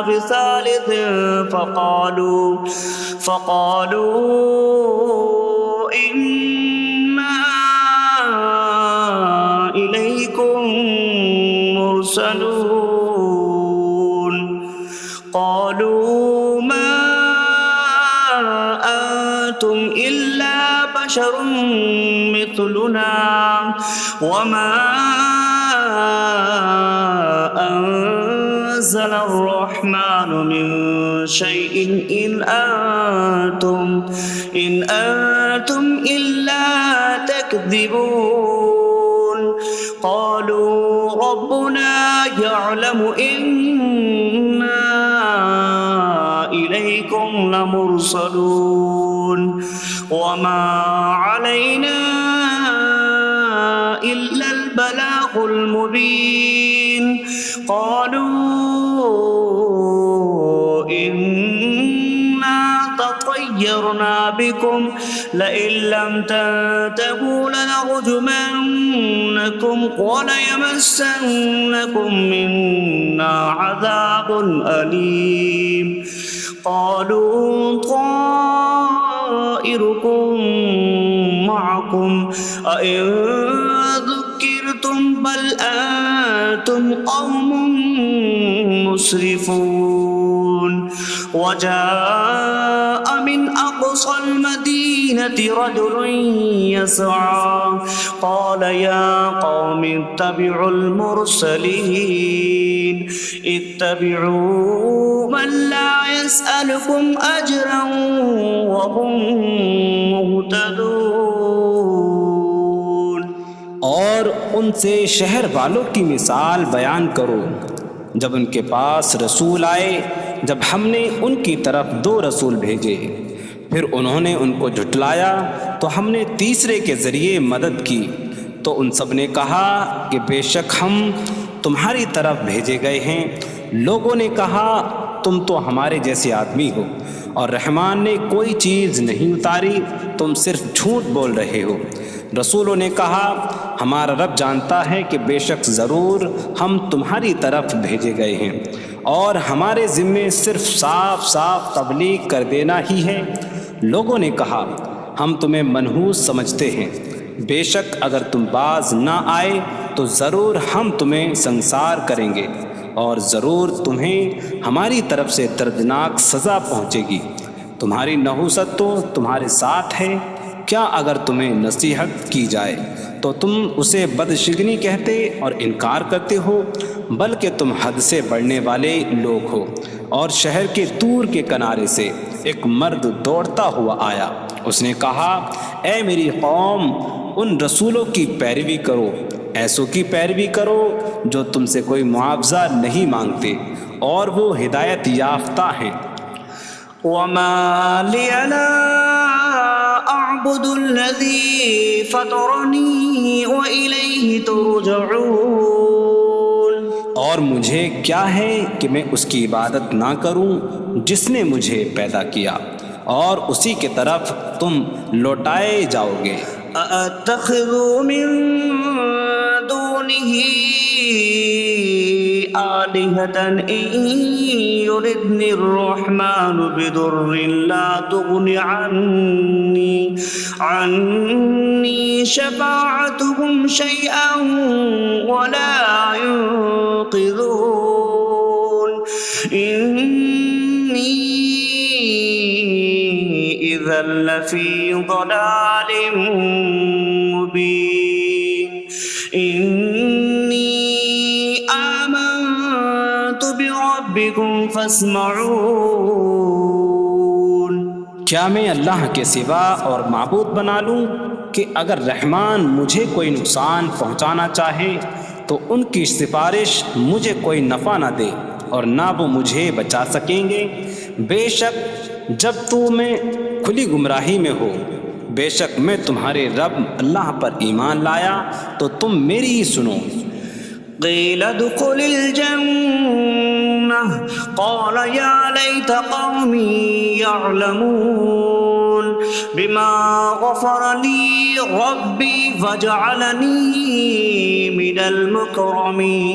بِثَالِثٍ فَقَالُوا إِنَّا إِلَيْكُمْ لمرسلون قالوا ما أنتم إلا بشر مثلنا وما أنزل الرحمن من شيء إن أنتم إلا تكذبون قالوا ربنا يعلم إنا إليكم لمرسلون وما علينا إلا البلاغ المبين قالوا إنا تطيرنا بكم لئن لم تنتهوا لنرجمنكم وليمسنكم منا عذاب أليم قالوا طائركم معكم أئن ذكرتم بل أنتم قوم مسرفون وجاء من أقصى المدينة رجل يسعى قال يا قوم اتبعوا المرسلين اتبعوا من لا يسألكم أجرا وهم مهتدون اور ان سے شہر والوں کی مثال بیان کرو جب ان کے پاس رسول آئے جب ہم نے ان کی طرف 2 رسول بھیجے پھر انہوں نے ان کو جھٹلایا تو ہم نے تیسرے کے ذریعے مدد کی تو ان سب نے کہا کہ بے شک ہم تمہاری طرف بھیجے گئے ہیں لوگوں نے کہا تم تو ہمارے جیسے آدمی ہو اور رحمان نے کوئی چیز نہیں اتاری تم صرف جھوٹ بول رہے ہو رسولوں نے کہا ہمارا رب جانتا ہے کہ بے شک ضرور ہم تمہاری طرف بھیجے گئے ہیں اور ہمارے ذمے صرف صاف صاف تبلیغ کر دینا ہی ہے لوگوں نے کہا ہم تمہیں منحوس سمجھتے ہیں بے شک اگر تم باز نہ آئے تو ضرور ہم تمہیں سنسار کریں گے اور ضرور تمہیں ہماری طرف سے دردناک سزا پہنچے گی تمہاری نحوست تو تمہارے ساتھ ہے کیا اگر تمہیں نصیحت کی جائے تو تم اسے بدشگنی کہتے اور انکار کرتے ہو بلکہ تم حد سے بڑھنے والے لوگ ہو اور شہر کے دور کے کنارے سے ایک مرد دوڑتا ہوا آیا اس نے کہا اے میری قوم ان رسولوں کی پیروی کرو ایسوں کی پیروی کرو جو تم سے کوئی معاوضہ نہیں مانگتے اور وہ ہدایت یافتہ ہیں وما لي لا أعبد الذي فطرني وإليه ترجعون اور مجھے کیا ہے کہ میں اس کی عبادت نہ کروں جس نے مجھے پیدا کیا اور اسی کی طرف تم لوٹائے جاؤ گے أأتخذ من دونه آلهة إن يردني الرحمن بضر لا تغن عني شفاعتهم شيئا ولا ينقذون إني إذا لفي ضلال مبين إني آمنت بربكم فاسمعون کیا میں اللہ کے سوا اور معبود بنا لوں کہ اگر رحمان مجھے کوئی نقصان پہنچانا چاہے تو ان کی سفارش مجھے کوئی نفع نہ دے اور نہ وہ مجھے بچا سکیں گے بے شک جب میں کھلی گمراہی میں ہو بے شک میں تمہارے رب اللہ پر ایمان لایا تو تم میری ہی سنو قیل ادخل الجنة قال یا لیت قومی یعلمون بما غفر لی ربی وجعلنی من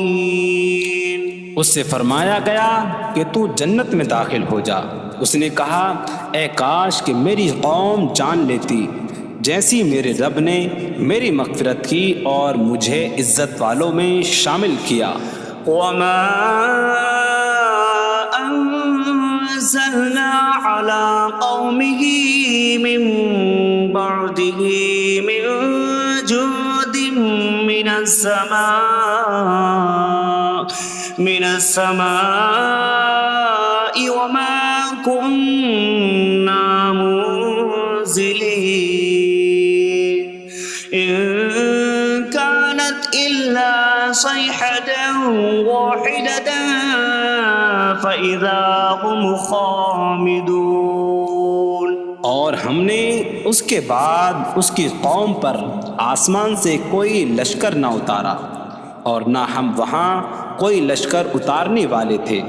المکرمین اس سے فرمایا گیا کہ تو جنت میں داخل ہو جا اس نے کہا اے کاش کہ میری قوم جان لیتی جیسی میرے رب نے میری مغفرت کی اور مجھے عزت والوں میں شامل کیا وما أنزلنا على قومه من بعده من جود من السماء وما كنا منزلين إن كانت إلا صيحة واحدة فإذا هم خامدون. اور ہم نے اس کے بعد اس کی قوم پر آسمان سے کوئی لشکر نہ اتارا اور نہ ہم وہاں کوئی لشکر اتارنے والے تھے.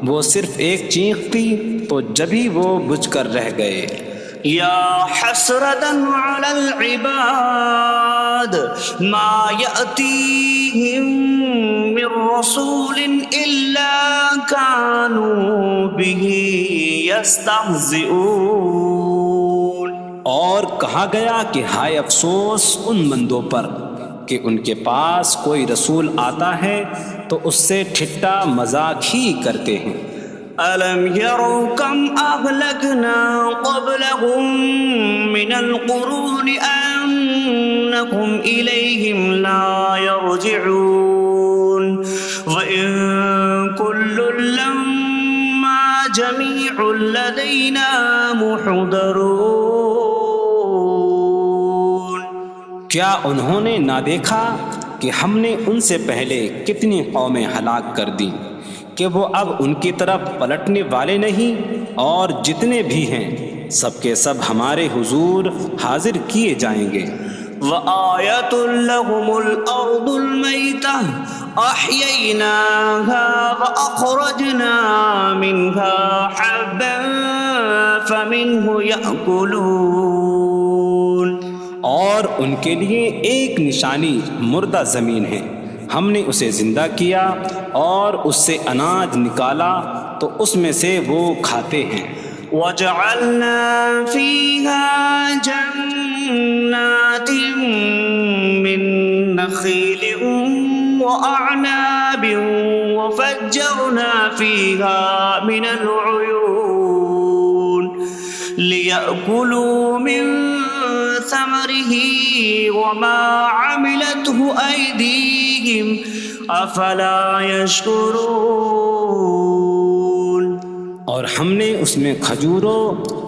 وہ صرف ایک چیخ کی تو جبھی وہ بجھ کر رہ گئے. یا حسرة على العباد ما يأتيهم من رسول إلا كانوا به يستهزئون. اور کہا گیا کہ ہائے افسوس ان بندوں پر کہ ان کے پاس کوئی رسول آتا ہے تو اس سے ٹھٹا مذاق ہی کرتے ہیں. أَلَمْ يَرَوْا كَمْ أَهْلَكْنَا قَبْلَهُمْ مِنَ الْقُرُونِ أَنَّكُمْ إِلَيْهِمْ لَا يَرْجِعُونَ وَإِن كُلٌّ لَمَّا جَمِيعٌ لَدَيْنَا مُحْضَرُونَ. کیا انہوں نے نہ دیکھا کہ ہم نے ان سے پہلے کتنی قومیں ہلاک کر دیں کہ وہ اب ان کی طرف پلٹنے والے نہیں، اور جتنے بھی ہیں سب کے سب ہمارے حضور حاضر کیے جائیں گے. وَآيَةٌ لَهُمُ الْأَرْضُ الْمَيْتَةُ أَحْيَيْنَاهَا وَأَخْرَجْنَا مِنْهَا حَبًّا فَمِنْهُ يَأْكُلُونَ. اور ان کے لیے ایک نشانی مردہ زمین ہے، ہم نے اسے زندہ کیا اور اس سے اناج نکالا تو اس میں سے وہ کھاتے ہیں. وَجَعَلْنَا فِيهَا جَنَّاتٍ مِّن نَخِيلٍ وَأَعْنَابٍ وَفَجَّرْنَا فِيهَا مِنَ الْعُيُونِ لِيَأْكُلُوا مِن ثمره وما عملته أيديهم أفلا يشكرون. اور ہم نے اس میں کھجوروں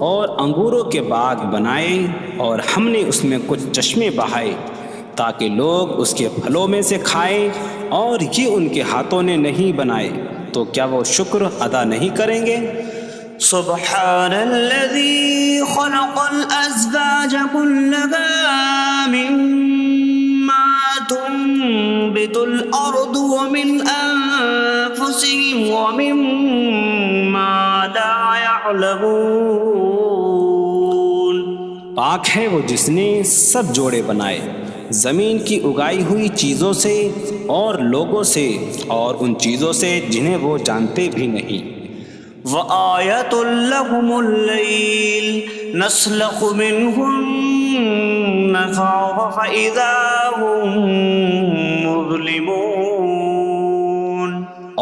اور انگوروں کے باغ بنائے اور ہم نے اس میں کچھ چشمے بہائے تاکہ لوگ اس کے پھلوں میں سے کھائیں، اور یہ ان کے ہاتھوں نے نہیں بنائے تو کیا وہ شکر ادا نہیں کریں گے؟ سبحان الذي خلق الأزواج كلها مما تنبت الأرض ومن أنفسهم ومما لا يعلمون. پاک ہے وہ جس نے سب جوڑے بنائے زمین کی اگائی ہوئی چیزوں سے اور لوگوں سے اور ان چیزوں سے جنہیں وہ جانتے بھی نہیں. وَآيَةٌ لَهُمُ اللَّيْلُ نَسْلَخُ مِنْهُ النَّهَارَ فَإِذَا هُمْ مُظْلِمُونَ.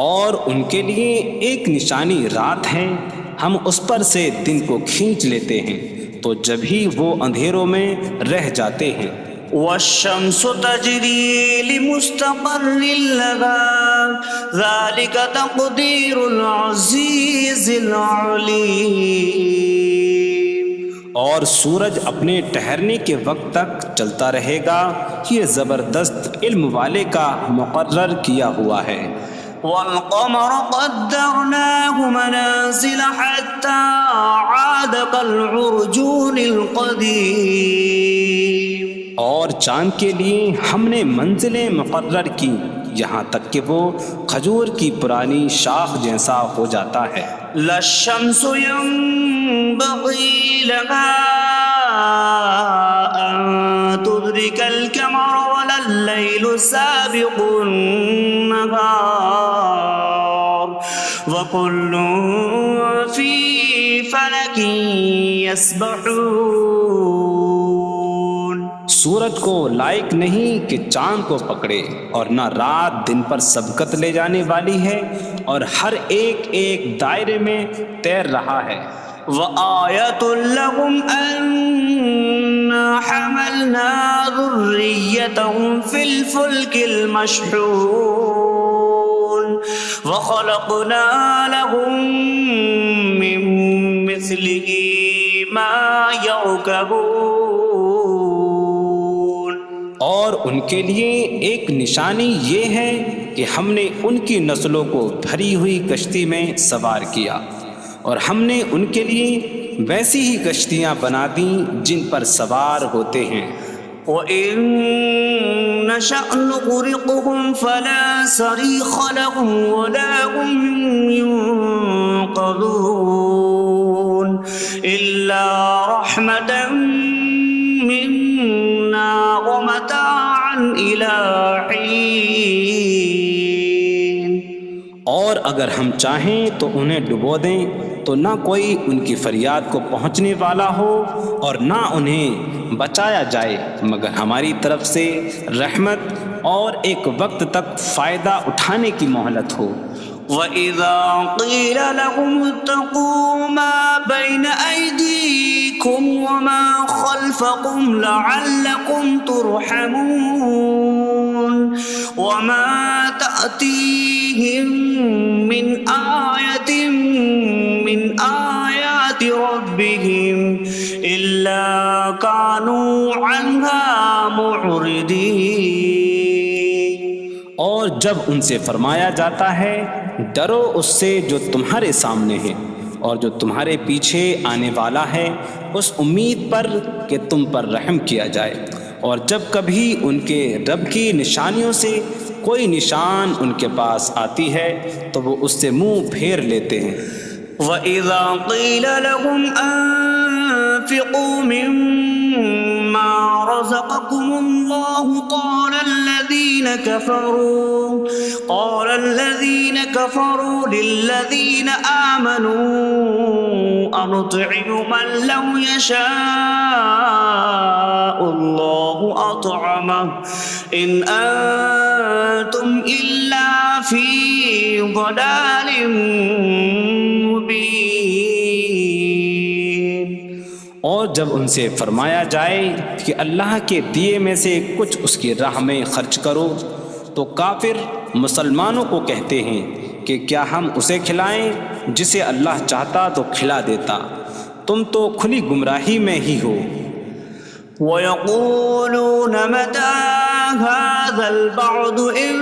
اور ان کے لیے ایک نشانی رات ہے، ہم اس پر سے دن کو کھینچ لیتے ہیں تو جب ہی وہ اندھیروں میں رہ جاتے ہیں. وَالشَّمْسُ تَجْرِي لِمُسْتَقَرٍّ لَهَا ذَلِكَ تَقْدِيرُ الْعَزِيزِ الْعَلِيمِ. اور سورج اپنے ٹھہرنے کے وقت تک چلتا رہے گا، یہ زبردست علم والے کا مقرر کیا ہوا ہے. وَالْقَمَرَ قَدَّرْنَاهُ مَنَازِلَ حَتَّى عَادَ كَالْعُرْجُونِ الْقَدِيمِ. اور چاند کے لیے ہم نے منزلیں مقرر کی یہاں تک کہ وہ کھجور کی پرانی شاخ جیسا ہو جاتا ہے. لا الشمس ينبغي لها أن تدرك القمر ولا الليل سابق النهار وكل في فلك يسبحون. سورج کو لائق نہیں کہ چاند کو پکڑے، اور نہ رات دن پر سبقت لے جانے والی ہے، اور ہر ایک ایک دائرے میں تیر رہا ہے۔ وَآيَةٌ لَهُمْ أَنَّا حَمَلْنَا ذُرِّيَّتَهُمْ فِي الْفُلْكِ الْمَشْحُونِ وَخَلَقْنَا لَهُم مِّن مِّثْلِهِ مَا يَرْكَبُونَ۔ اور ان کے لیے ایک نشانی یہ ہے کہ ہم نے ان کی نسلوں کو بھری ہوئی کشتی میں سوار کیا، اور ہم نے ان کے لیے ویسی ہی کشتیاں بنا دیں جن پر سوار ہوتے ہیں۔ وَإِن نَّشَأْ نُغْرِقْهُمْ فَلَا صَرِيخَ لَهُمْ وَلَا هُمْ يُنقَذُونَ إِلَّا رَحْمَةً مِّنَّا وَمَتَاعًا إِلَىٰ حِينٍ۔ اور اگر ہم چاہیں تو انہیں ڈبو دیں تو نہ کوئی ان کی فریاد کو پہنچنے والا ہو، اور نہ انہیں بچایا جائے مگر ہماری طرف سے رحمت اور ایک وقت تک فائدہ اٹھانے کی مہلت ہو۔ وَإِذَا قِيلَ لَهُمُ اتَّقُوا مَا بَيْنَ أَيْدِيكُمْ وَمَا خَلْفَكُمْ لَعَلَّكُمْ تُرْحَمُونَ وَمَا تَأْتِيهِم مِّنْ آيَةٍ مِّنْ آيَاتِ رَبِّهِمْ إِلَّا كَانُوا عَنْهَا مُعْرِضِينَ۔ اور جب ان سے فرمایا جاتا ہے ڈرو اس سے جو تمہارے سامنے ہے اور جو تمہارے پیچھے آنے والا ہے، اس امید پر کہ تم پر رحم کیا جائے، اور جب کبھی ان کے رب کی نشانیوں سے کوئی نشان ان کے پاس آتی ہے تو وہ اس سے منہ پھیر لیتے ہیں۔ وَإِذَا قِيلَ لَهُمْ أَنفِقُوا مِمَّا رَزَقَكُمُ اللَّهُ قَالَ الَّذِينَ كَفَرُوا لِلَّذِينَ آمَنُوا أَنُطْعِمُ مَن لَّوْ يَشَاءُ اللَّهُ أَطْعَمَهُ إِنْ أَنتُمْ إِلَّا فِي ضَلَالٍ مُّبِينٍ۔ اور جب ان سے فرمایا جائے کہ اللہ کے دیے میں سے کچھ اس کی راہ میں خرچ کرو تو کافر مسلمانوں کو کہتے ہیں کہ کیا ہم اسے کھلائیں جسے اللہ چاہتا تو کھلا دیتا، تم تو کھلی گمراہی میں ہی ہو۔ وَيَقُولُونَ مَتَىٰ هَٰذَا الْوَعْدُ إِن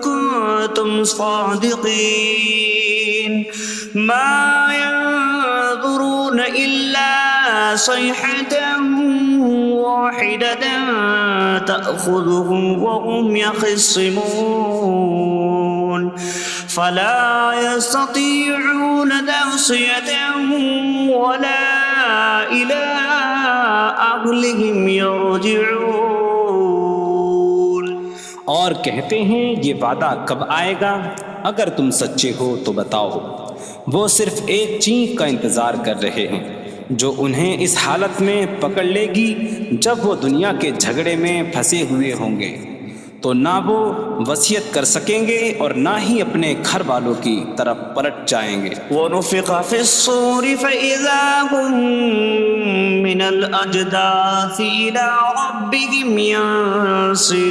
كُنتُمْ صَادِقِينَ مَا يَنظُرُونَ إِلَّا صَيْحَةً وَاحِدَةً تَأْخُذُهُمْ وَهُمْ يَخِصِّمُونَ فَلَا يَسْتَطِيعُونَ تَوْصِيَةً وَلَا إِلَىٰ أَهْلِهِمْ يَرْجِعُونَ۔ اور کہتے ہیں یہ وعدہ کب آئے گا؟ اگر تم سچے ہو تو بتاؤ۔ وہ صرف ایک چینخ کا انتظار کر رہے ہیں جو انہیں اس حالت میں پکڑ لے گی جب وہ دنیا کے جھگڑے میں پھنسے ہوئے ہوں گے، تو نہ وہ وصیت کر سکیں گے اور نہ ہی اپنے گھر والوں کی طرف پلٹ جائیں گے۔ وَنُفِخَ فِي الصُّورِ فَإِذَا هُم مِّنَ الْأَجْدَاثِ إِلَىٰ رَبِّهِمْ يَنسِلُونَ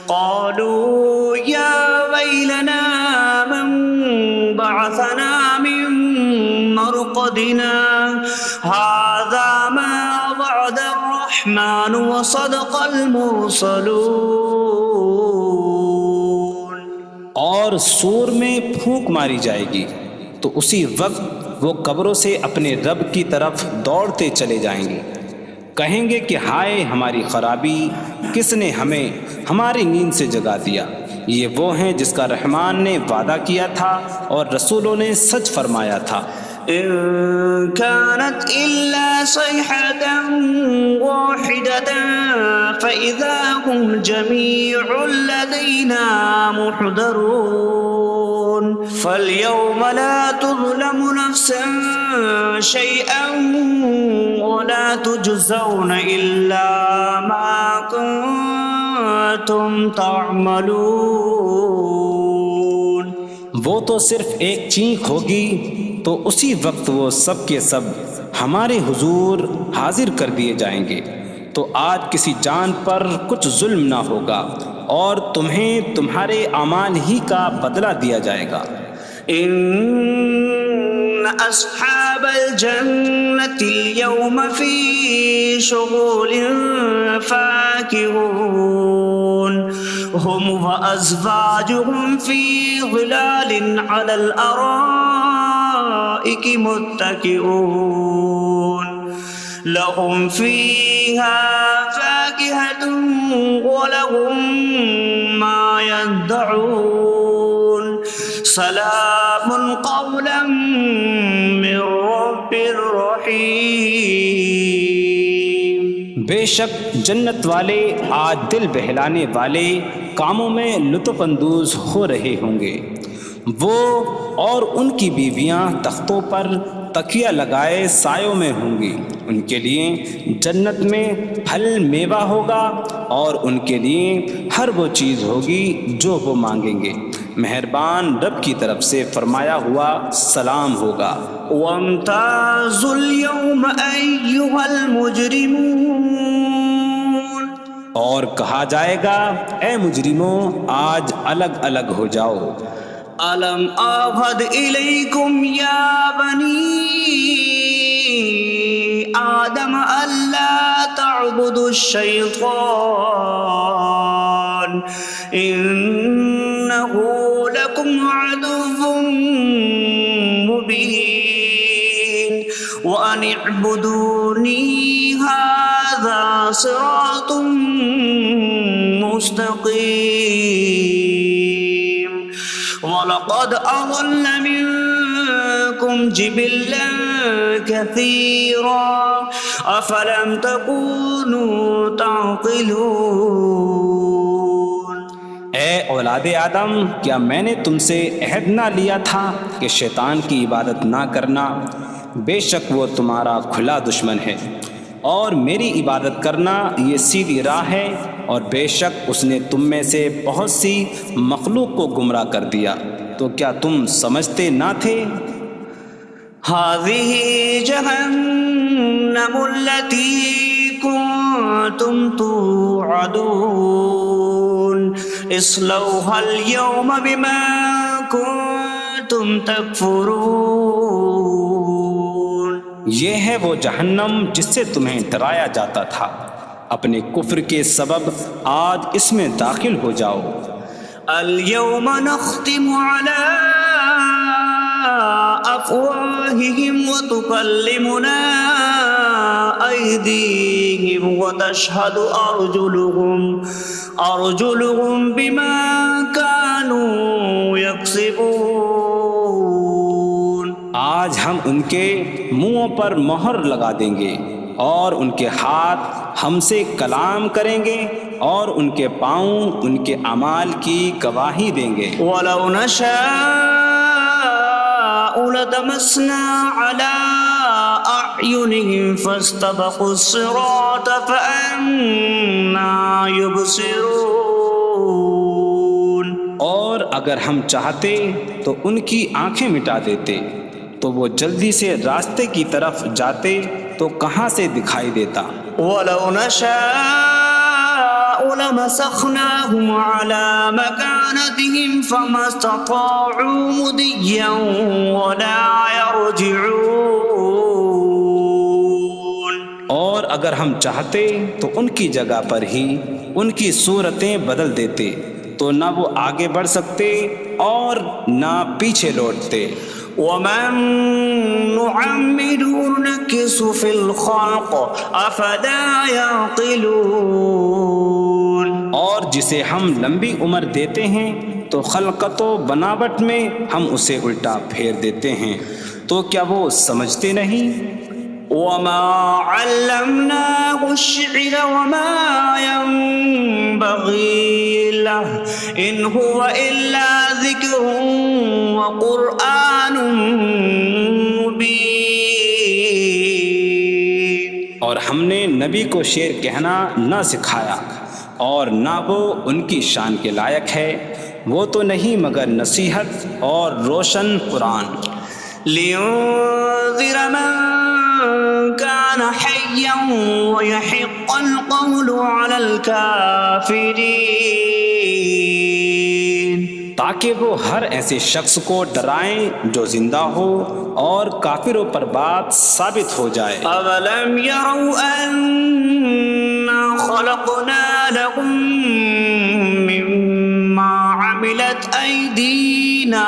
قَالُوا يَا وَيْلَنَا مَن بَعَثَنَا مِن مَّرْقَدِنَا هَٰذَا مَا وَعَدَ الرَّحْمَٰنُ وَصَدَقَ الْمُرْسَلُونَ۔ اور سور میں پھونک ماری جائے گی تو اسی وقت وہ قبروں سے اپنے رب کی طرف دوڑتے چلے جائیں گے، کہیں گے کہ ہائے ہماری خرابی، کس نے ہمیں ہماری نیند سے جگا دیا۔ یہ وہ ہیں جس کا رحمان نے وعدہ کیا تھا اور رسولوں نے سچ فرمایا تھا۔ إن كانت إلا صيحة واحدة فإذا هم جميع لدينا محضرون فاليوم لا تظلم نفس شيئا ولا تجزون إلا ما كنتم تعملون۔ وہ تو صرف ایک چینخ ہوگی تو اسی وقت وہ سب کے سب ہمارے حضور حاضر کر دیے جائیں گے، تو آج کسی جان پر کچھ ظلم نہ ہوگا اور تمہیں تمہارے اعمال ہی کا بدلہ دیا جائے گا۔ إن أصحاب الجنة اليوم في شغل فاكهون هم وأزواجهم في ظلال على الأرائك متكئون لهم فيها فاكهة ولهم ما يدعون سلام قولا من رب رحیم۔ بے شک جنت والے آج دل بہلانے والے کاموں میں لطف اندوز ہو رہے ہوں گے۔ وہ اور ان کی بیویاں تختوں پر تکیہ لگائے سایوں میں ہوں گی۔ ان کے لیے جنت میں پھل میوہ ہوگا اور ان کے لیے ہر وہ چیز ہوگی جو وہ مانگیں گے۔ مہربان رب کی طرف سے فرمایا ہوا سلام ہوگا۔ وامتازوا اليوم أيها المجرمون، اور کہا جائے گا اے مجرموں آج الگ الگ ہو جاؤ۔ ألم أعهد إليكم يا بني آدم ألا تعبدوا الشيطان إنه لكم عدو مبين وأن اعبدوني هذا صراط مستقيم وَلَقَدْ أَضَلَّ مِنكُمْ جِبِلًّا كَثِيرًا أَفَلَمْ تَكُونُوا تَعْقِلُونَ۔ اے اولاد آدم، کیا میں نے تم سے عہد نہ لیا تھا کہ شیطان کی عبادت نہ کرنا؟ بے شک وہ تمہارا کھلا دشمن ہے، اور میری عبادت کرنا یہ سیدھی راہ ہے، اور بے شک اس نے تم میں سے بہت سی مخلوق کو گمراہ کر دیا، تو کیا تم سمجھتے نہ تھے؟ هذه جهنم التي كنتم توعدون اصلوها اليوم بما كنتم تكفرون۔ یہ ہے وہ جہنم جس سے تمہیں ڈرایا جاتا تھا، اپنے کفر کے سبب آج اس میں داخل ہو جاؤ۔ اليوم نختم على أفواههم وتكلمنا أيديهم وتشهد أرجلهم بما كانوا يكسبون۔ آج ہم ان کے منہوں پر مہر لگا دیں گے، اور ان کے ہاتھ ہم سے کلام کریں گے، اور ان کے پاؤں ان کے اعمال کی گواہی دیں گے۔ وَلَوْ نَشَاءُ لَطَمَسْنَا عَلَىٰ أَعْيُنِهِمْ فَاسْتَبَقُوا الصِّرَاطَ فَأَنَّىٰ يُبْصِرُونَ۔ اور اگر ہم چاہتے تو ان کی آنکھیں مٹا دیتے، تو وہ جلدی سے راستے کی طرف جاتے تو کہاں سے دکھائی دیتا۔ وَلَوْ نَشَاءُ لَمَسَخْنَاهُمْ عَلَىٰ مَكَانَتِهِمْ فَمَا اسْتَطَاعُوا مُضِيًّا وَلَا يَرْجِعُونَ۔ اور اگر ہم چاہتے تو ان کی جگہ پر ہی ان کی صورتیں بدل دیتے، تو نہ وہ آگے بڑھ سکتے اور نہ پیچھے لوٹتے۔ وَمَن نُّعَمِّرْهُ نُنَكِّسْهُ فِي الْخَلْقِ أَفَلَا يَعْقِلُونَ۔ اور جسے ہم لمبی عمر دیتے ہیں تو خلقت و بناوٹ میں ہم اسے الٹا پھیر دیتے ہیں، تو کیا وہ سمجھتے نہیں؟ وَمَا عَلَّمْنَاهُ الشعر وما ينبغي له إن هو إلا ذكر وقرآن مبين. اور ہم نے نبی کو شعر کہنا نہ سکھایا اور نہ وہ ان کی شان کے لائق ہے، وہ تو نہیں مگر نصیحت اور روشن قرآن. لينذر من كان حيا ويحق القول على الكافرين. تاکہ وہ ہر ایسے شخص کو ڈرائیں جو زندہ ہو اور کافروں پر بات ثابت ہو جائے. أولم يروا أنا خلقنا لهم مما عملت أيدينا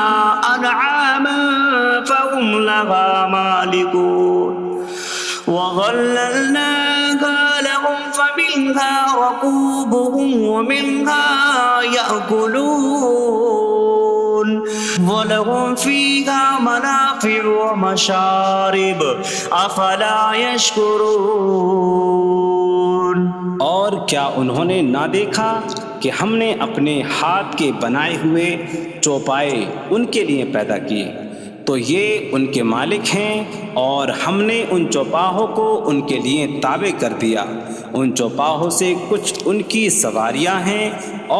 أنعاما فهم لها مالكون وظللناها لهم فمنها ركوبهم ومنها يأكلون وَلَهُمْ فِيهَا مَنَافِعُ وَمَشَارِبُ أَفَلَا يَشْكُرُونَ. اور کیا انہوں نے نہ دیکھا کہ ہم نے اپنے ہاتھ کے بنائے ہوئے چوپائے ان کے لیے پیدا کیے، تو یہ ان کے مالک ہیں، اور ہم نے ان چوپاہوں کو ان کے لیے تابع کر دیا. ان چوپاہوں سے کچھ ان کی سواریاں ہیں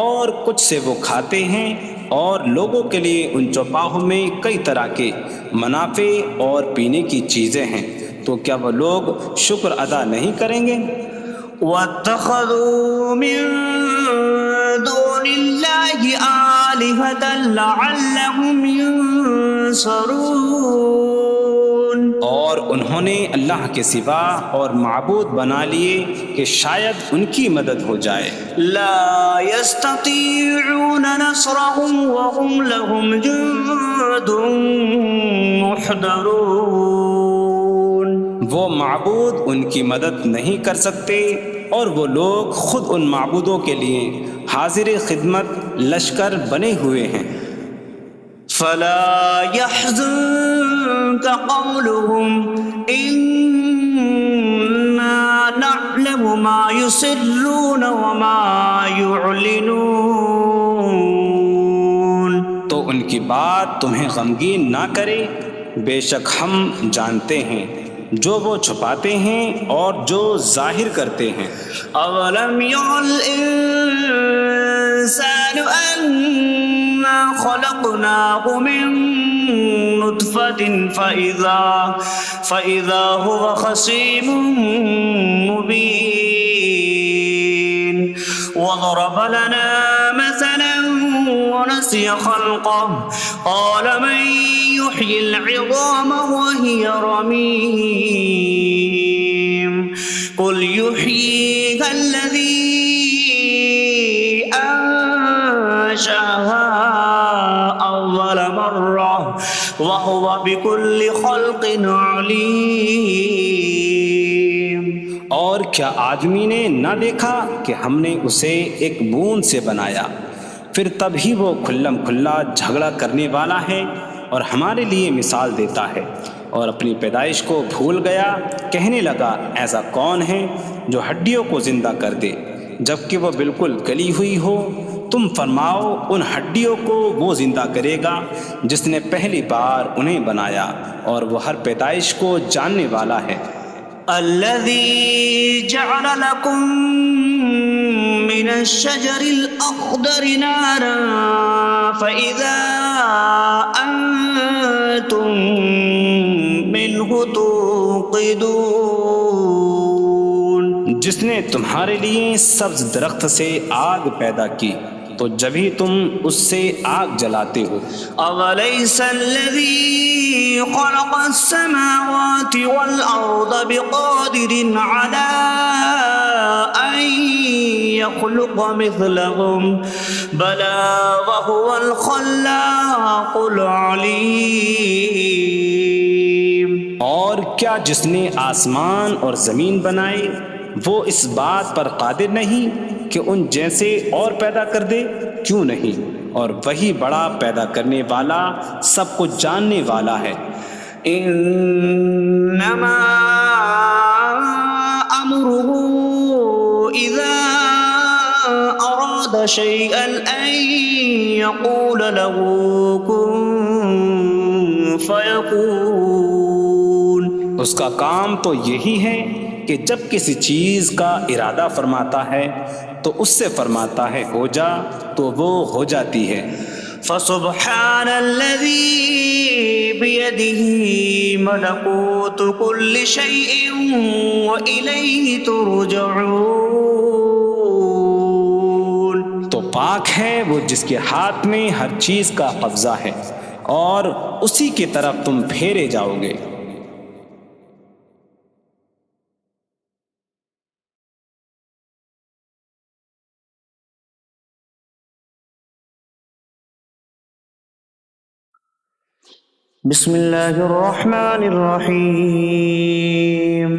اور کچھ سے وہ کھاتے ہیں، اور لوگوں کے لیے ان چوپاہوں میں کئی طرح کے منافع اور پینے کی چیزیں ہیں. تو کیا وہ لوگ شکر ادا نہیں کریں گے؟ وَاتَّخَذُوا مِن دُونِ اللَّهِ آلِهَةً لَعَلَّهُمْ يُنصَرُونَ. اور انہوں نے اللہ کے سوا اور معبود بنا لیے کہ شاید ان کی مدد ہو جائے. لا يستطيعون نصرهم وهم لهم جند محضرون. وہ معبود ان کی مدد نہیں کر سکتے، اور وہ لوگ خود ان معبودوں کے لیے حاضر خدمت لشکر بنے ہوئے ہیں. فلا يحزنك قولهم إنا نعلم ما يسرون وما يعلنون. تو ان کی بات تمہیں غمگین نہ کرے، بے شک ہم جانتے ہیں جو وہ چھپاتے ہیں اور جو ظاہر کرتے ہیں. أولم ير الإنسان أنا خلقناه من نطفة فإذا هو خصيم مبين. وضرب لنا مثلا ونسي خلقه قال من يحيي العظام وهي رميم قل يحييها الذي أنشأها أول مرة وهو بكل خلق عليم. اور کیا آدمی نے نہ دیکھا کہ ہم نے اسے ایک بوند سے بنایا، پھر تب ہی وہ کھلم کھلا جھگڑا کرنے والا ہے اور ہمارے لیے مثال دیتا ہے. اور اپنی پیدائش کو بھول گیا، کہنے لگا ایسا کون ہے جو ہڈیوں کو زندہ کر دے جبکہ وہ بالکل گلی ہوئی ہو. تم فرماؤ ان ہڈیوں کو وہ زندہ کرے گا جس نے پہلی بار انہیں بنایا، اور وہ ہر پیدائش کو جاننے والا ہے. الذي جعل لكم من الشجر الأخضر نارا فإذا أنتم منه توقدون. جس نے تمہارے لیے سبز درخت سے آگ پیدا کی تو جبھی تم اس سے آگ جلاتے ہو. أَوَلَيْسَ الَّذِي خَلَقَ السَّمَاوَاتِ وَالْأَرْضَ بِقَادِرٍ عَلَىٰ أَن يَخْلُقَ مِثْلَهُمْ بَلَىٰ وَهُوَ الْخَلَّاقُ الْعَلِيمُ. اور کیا جس نے آسمان اور زمین بنائے وہ اس بات پر قادر نہیں کہ ان جیسے اور پیدا کر دے؟ کیوں نہیں، اور وہی بڑا پیدا کرنے والا سب کچھ جاننے والا ہے. انما امره أراد شيئا أن يقول له كن فيكون. اس کا کام تو یہی ہے کہ جب کسی چیز کا ارادہ فرماتا ہے تو اس سے فرماتا ہے ہو جا تو وہ ہو جاتی ہے. فسبحان الذي بيده ملكوت كل شيء وإليه ترجعون. تو پاک ہے وہ جس کے ہاتھ میں ہر چیز کا قبضہ ہے اور اسی کی طرف تم پھیرے جاؤ گے. بسم اللہ الرحمن الرحیم.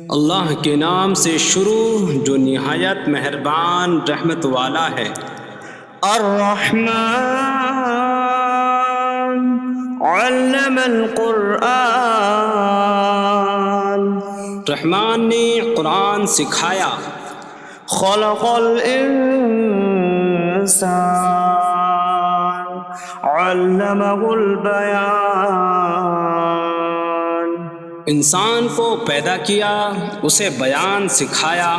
اللہ کے نام سے شروع جو نہایت مہربان رحمت والا ہے. الرحمن علم القرآن. رحمان نے قرآن سکھایا. خلق الانسان علمہ البیان. انسان کو پیدا کیا اسے بیان سکھایا.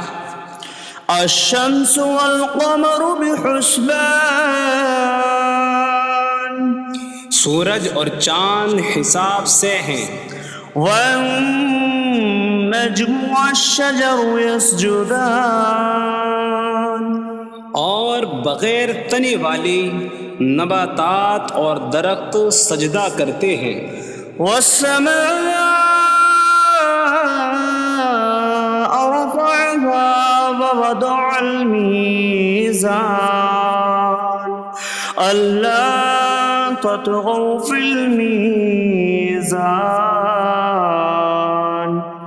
الشمس والقمر بحسبان. سورج اور چاند حساب سے ہیں. والنجم والشجر يسجدان. اور بغیر تنے والی نباتات اور درخت سجدہ کرتے ہیں. والسماء رفعها ووضع الميزان ألا تطغوا في الميزان.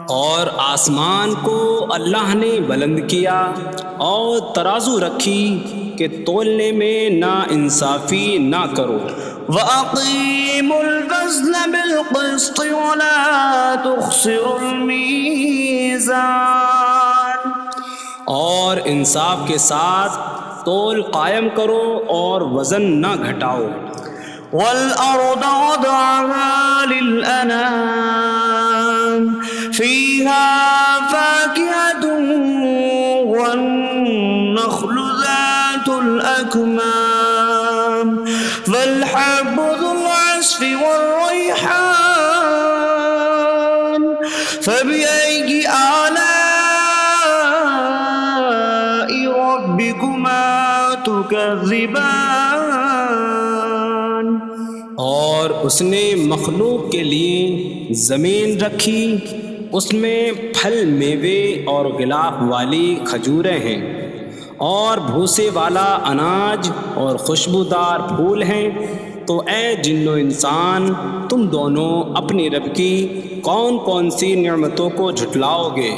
اور آسمان کو اللہ نے بلند کیا اور ترازو رکھی کہ تولنے میں نا انصافی نہ کرو. وَأَقِيمُوا الْوَزْنَ بِالْقِسْطِ وَلَا تُخْسِرُوا الْمِيزَانَ. اور انصاف کے ساتھ تول قائم کرو اور وزن نہ گھٹاؤ. وَالْأَرْضَ وَضَعَهَا لِلْأَنَامِ فِيهَا فَاكِهَةٌ وَالنَّخْلُ ذَاتُ الْأَكْمَامِ وَالْحَبُّ ذُو الْعَصْفِ وَالرَّيْحَانُ فَبِأَيِّ آلَاءِ رَبِّكُمَا تُكَذِّبَانِ. اور اس نے مخلوق کے لیے زمین رکھی، اس میں پھل میوے اور غلاف والی کھجوریں ہیں اور بھوسے والا اناج اور خوشبودار پھول ہیں. تو اے جن و انسان تم دونوں اپنی رب کی کون کون سی نعمتوں کو جھٹلاؤ گے.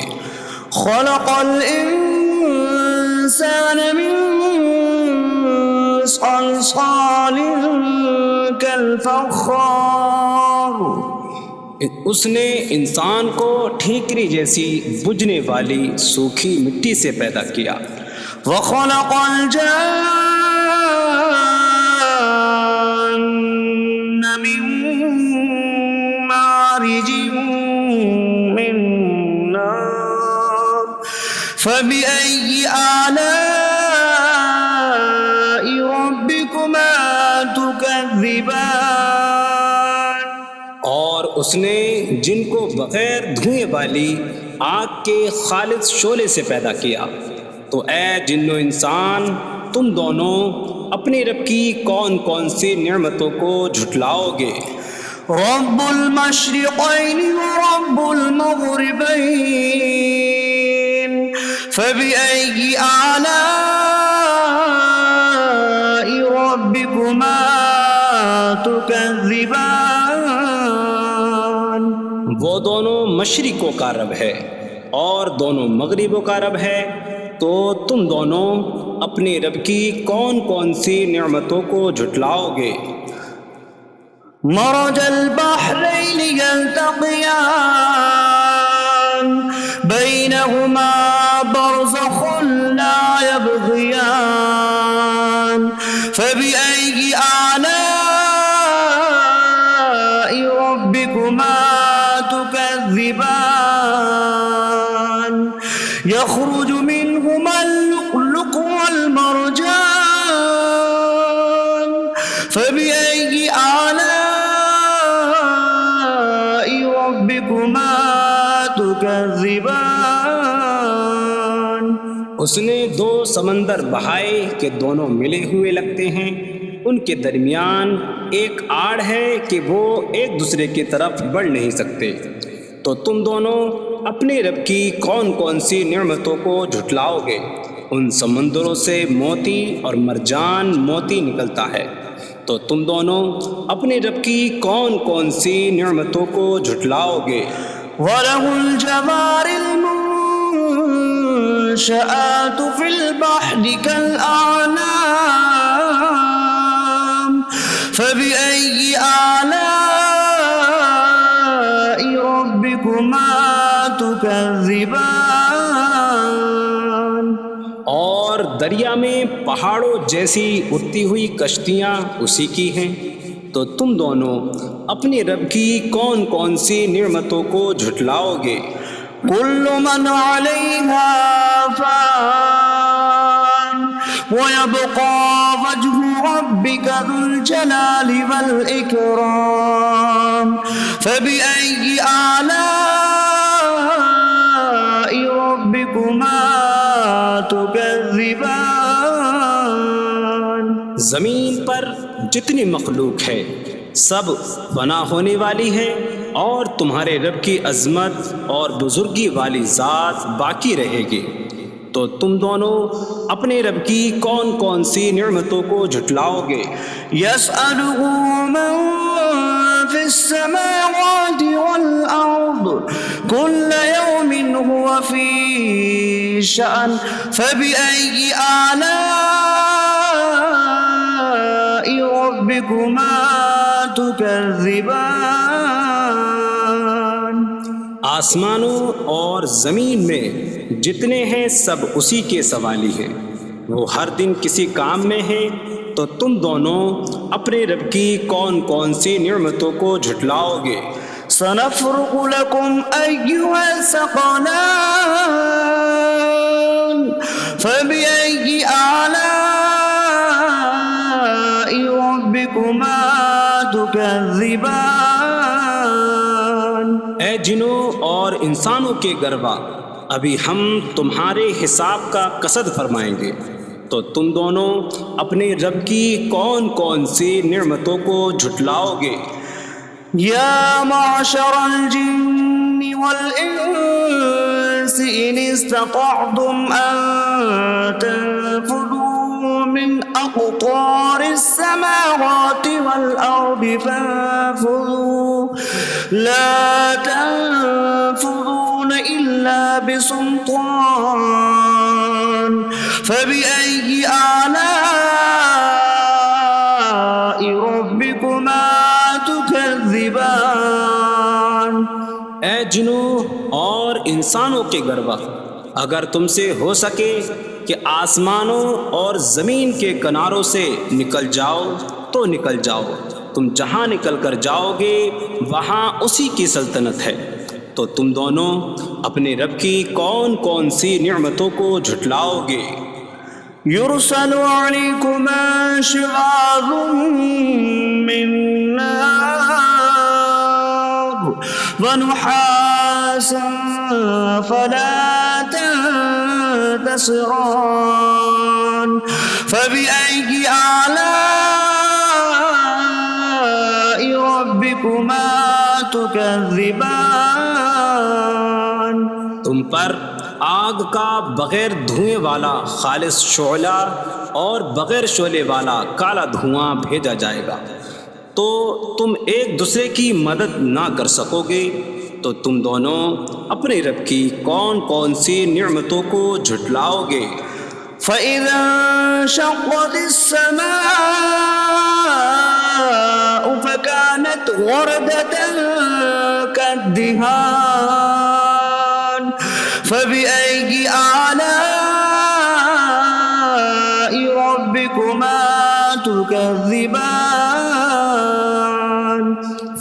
خلق الانسان من صلصال کالفخار. اس نے انسان کو ٹھیکری جیسی بجھنے والی سوکھی مٹی سے پیدا کیا. وخلق الجان من مارج من نار فبأي آلاء ربكما تكذبان. اور اس نے جن کو بغیر دھوئیں والی آگ کے خالص شعلے سے پیدا کیا. تو اے جن و انسان تم دونوں اپنی رب کی کون کون سی نعمتوں کو جھٹلاؤ گے. رب المشرقین ورب المغربین فبأي آلاء ربكما تكذبان. وہ دونوں مشرقوں کا رب ہے اور دونوں مغربوں کا رب ہے. تو تم دونوں اپنی رب کی کون کون سی نعمتوں کو جھٹلاؤ گے. مرج البحرین یلتقیان بینہما برزخ لا یبغیان. فبأي آلاء ربكما تكذبان يخرج منهما اللؤلؤ والمرجان فبأي آلاء ربكما تكذبان اس نے دو سمندر بہائے کہ دونوں ملے ہوئے لگتے ہیں، ان کے درمیان ایک آڑ ہے کہ وہ ایک دوسرے کی طرف بڑھ نہیں سکتے، تو تم دونوں اپنے رب کی کون کون سی نعمتوں کو جھٹلاؤ گے؟ ان سمندروں سے موتی اور مرجان موتی نکلتا ہے، تو تم دونوں اپنے رب کی کون کون سی نعمتوں کو جھٹلاؤ گے؟ وَلَهُ الْجَوَارِ الْمُنشَآتُ فِي الْبَحْرِ كَالْأَعْلَامِ فَبِأَيِّ آلَاءِ رَبِّكُمَا تُكَذِّبَانِ اور دریا میں پہاڑوں جیسی اڑتی ہوئی کشتیاں اسی کی ہیں، تو تم دونوں اپنے رب کی کون کون سی نعمتوں کو جھٹلاؤ گے؟ كل من عليها فان ويبقى وجه ربك ذو الجلال والإكرام فبأي آلاء ربكما تكذبان زمین پر جتنی مخلوق ہے سب فنا ہونے والی ہے، اور تمہارے رب کی عظمت اور بزرگی والی ذات باقی رہے گی، تو تم دونوں اپنے رب کی کون کون سی نعمتوں کو جھٹلاؤ گے؟ يسأله من في السماوات والأرض كل يوم هو في شأن فبأي آلاء ربكما تكذبان آسمانوں اور زمین میں جتنے ہیں سب اسی کے سوالی ہیں، وہ ہر دن کسی کام میں ہیں، تو تم دونوں اپنے رب کی کون کون سی نعمتوں کو جھٹلاؤ گے؟ سنفرغ لكم أيها الثقلان فبأي آلاء ربكما تكذبان اے جنوں اور انسانوں کے گروہ، ابھی ہم تمہارے حساب کا قصد فرمائیں گے، تو تم دونوں اپنے رب کی کون کون سی نعمتوں کو جھٹلاؤ گے؟ يا معشر الجن والإنس إن استطعتم أن تنفذوا من أقطار السماوات والأرض فانفذوا لا تنفذون إلا بسلطان فبأي آلاء ربكما تكذبان اے جنوں اور انسانوں کے گروہ، اگر تم سے ہو سکے کہ آسمانوں اور زمین کے کناروں سے نکل جاؤ تو نکل جاؤ، تم جہاں نکل کر جاؤ گے وہاں اسی کی سلطنت ہے، تو تم دونوں اپنے رب کی کون کون سی نعمتوں کو جھٹلاؤ گے؟ يرسل عليكما شواظ من نار ونحاس فلا تنتصران فبأي آلاء ربكما تكذبان تم پر آگ کا بغیر دھوئیں والا خالص شعلہ اور بغیر شعلے والا کالا دھواں بھیجا جائے گا، تو تم ایک دوسرے کی مدد نہ کر سکو گے، تو تم دونوں اپنے رب کی کون کون سی نعمتوں کو جھٹلاؤ گے؟ فَإِذَا انشَقَّتِ السَّمَاءُ فَكَانَتْ وَرْدَةً كَالدِّهَانِ فَبِأَيِّ آلَاءِ رَبِّكُمَا تكذبان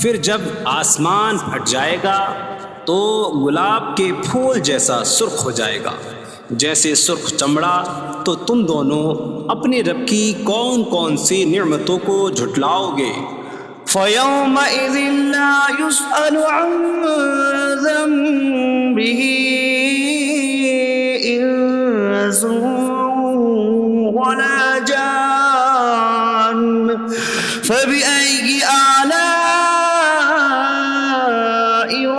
پھر جب آسمان پھٹ جائے گا تو گلاب کے پھول جیسا سرخ ہو جائے گا جیسے سرخ چمڑا، تو تم دونوں اپنے رب کی کون کون سی نعمتوں کو جھٹلاؤ گے؟ فيومئذ لا يسأل عن ذنبه إنس ولا جان فبأي آلاء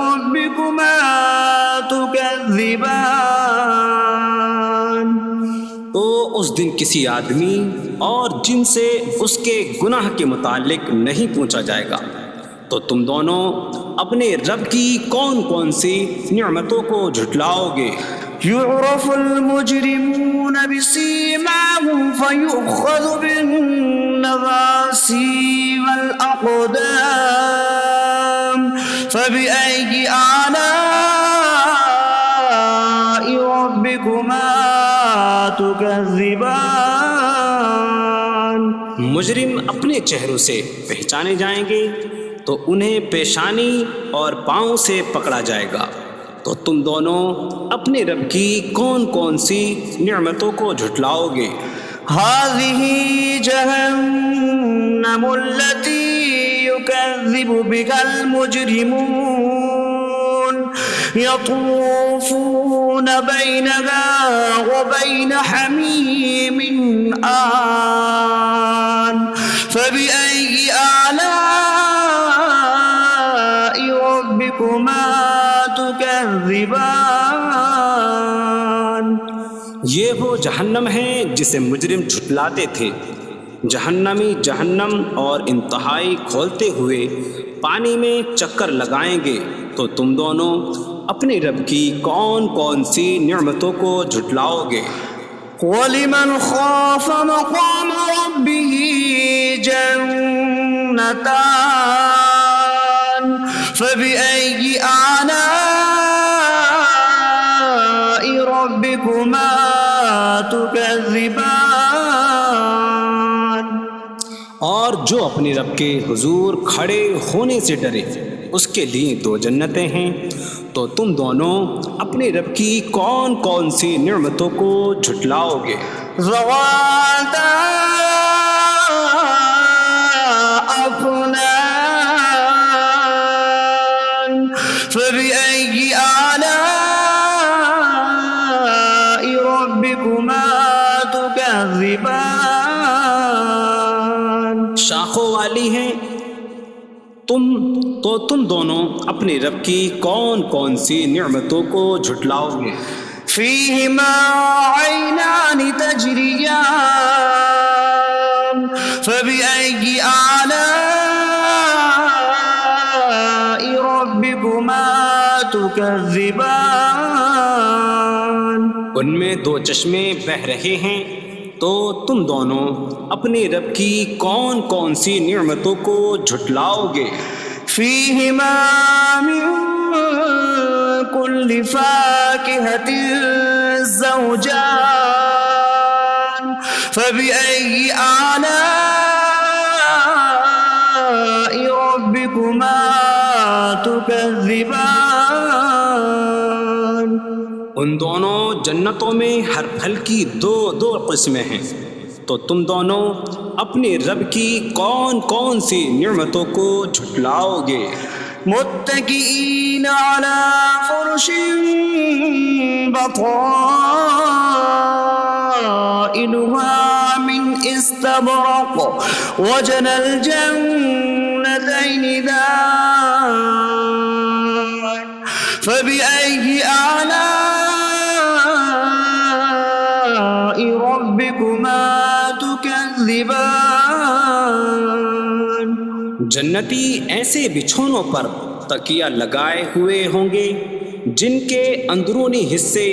ربكما تكذبان تو اس دن کسی آدمی اور جن سے اس کے گناہ کے متعلق نہیں پوچھا جائے گا، تو تم دونوں اپنے رب کی کون کون سی نعمتوں کو جھٹلاؤ گے؟ يعرف المجرمون بسيماهم فيؤخذ بالنواصي والأقدام فبأي آلاء ربكما تكذبان مجرم اپنے چہروں سے پہچانے جائیں گے تو انہیں پیشانی اور پاؤں سے پکڑا جائے گا، تو تم دونوں اپنے رب کی کون کون سی نعمتوں کو جھٹلاؤ گے؟ هذه جهنم التي يكذب بها المجرمون يطوفون بينها وبين حميم آن فبأي آلاء ربكما تكذبان یہ وہ جہنم ہے جسے مجرم جھٹلاتے تھے۔ جہنمی جہنم اور انتہائی کھولتے ہوئے پانی میں چکر لگائیں گے، تو تم دونوں اپنے رب کی کون کون سی نعمتوں کو جھٹلاؤ گے؟ وَلِمَنْ خَافَ مَقَامَ رَبِّهِ جَنَّتَانِ فَبِأَيِّ آلَاءِ رَبِّكُمَا تُكَذِّبَانِ اور جو اپنے رب کے حضور کھڑے ہونے سے ڈرے، اس کے لیے دو جنتیں ہیں، تو تم دونوں اپنے رب کی کون کون سی نعمتوں کو جھٹلاؤ گے؟ ذواتا أفنان فبأي آلاء ربكما تكذبان شاخوں والی ہیں تم دونوں اپنے رب کی کون کون سی نعمتوں کو جھٹلاؤ گے؟ فيهما عينان تجريان فبأي آلاء ربكما تكذبان ان میں دو چشمے بہہ رہے ہیں، تو تم دونوں اپنے رب کی کون کون سی نعمتوں کو جھٹلاؤ گے؟ فيهما من كل فاكهة زوجان فبأي آلاء ربكما تكذبان ان دونوں جنتوں میں ہر پھل کی دو قسمیں ہیں، تو تم دونوں اپنے رب کی کون کون سی نعمتوں کو جھٹلاؤ گے؟ متكئين على فرش بطائنها من استبرق وجنى الجنتين دان فبأي آلاء ربكما تكذبان جنتی ایسے بچھونوں پر تکیہ لگائے ہوئے ہوں گے جن کے اندرونی حصے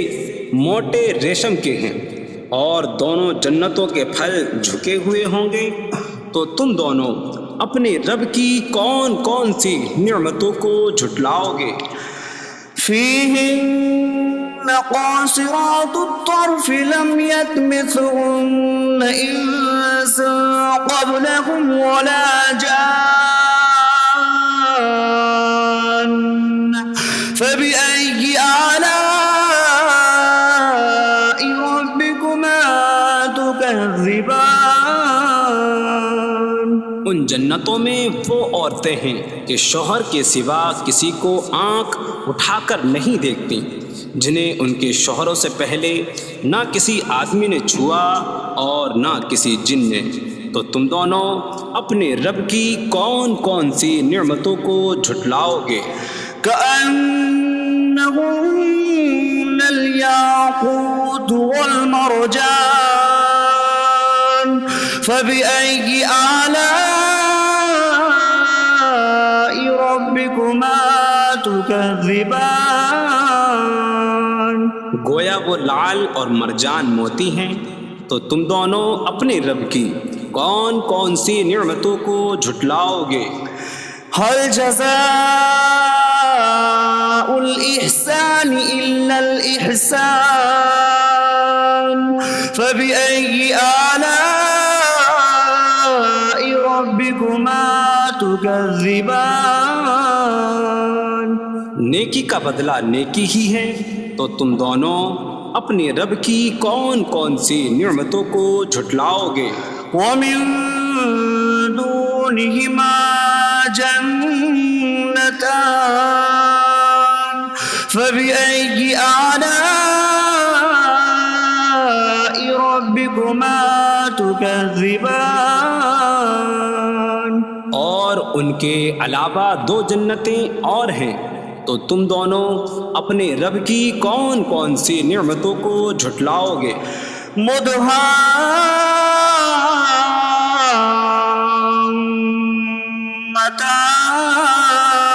موٹے ریشم کے ہیں، اور دونوں جنتوں کے پھل جھکے ہوئے ہوں گے، تو تم دونوں اپنے رب کی کون کون سی نعمتوں کو جھٹلاؤ گے؟ فيهن قاصرات الطرف لم يطمثهن إنس قبلهم ولا جان فبأي آلاء ربكما تكذبان. ان جنتوں میں وہ عورتیں ہیں کہ شوہر کے سوا کسی کو آنکھ اٹھا کر نہیں دیکھتی، جنہیں ان کے شوہروں سے پہلے نہ کسی آدمی نے چھوا اور نہ کسی جن نے. تو تم دونوں اپنے رب کی کون کون سی نعمتوں کو جھٹلاؤ گے؟ كأنهن الياقوت والمرجان فبأي آلاء ربكما تكذبان. گویا وہ لعل اور مرجان موتی ہیں. تو تم دونوں اپنے رب کی کون کون سی نعمتوں کو جھٹلاؤ گے؟ هل جزاء الإحسان إلا الإحسان فبأي آلاء ربكما تكذبان. نیکی کا بدلہ نیکی ہی ہے. تو تم دونوں اپنے رب کی کون کون سی نعمتوں کو جھٹلاؤ گے؟ ومن دونهما جنتان فبأي آلاء ربكما تكذبان. اور ان کے علاوہ دو جنتیں اور ہیں. تو تم دونوں اپنے رب کی کون کون سی نعمتوں کو جھٹلاؤ گے؟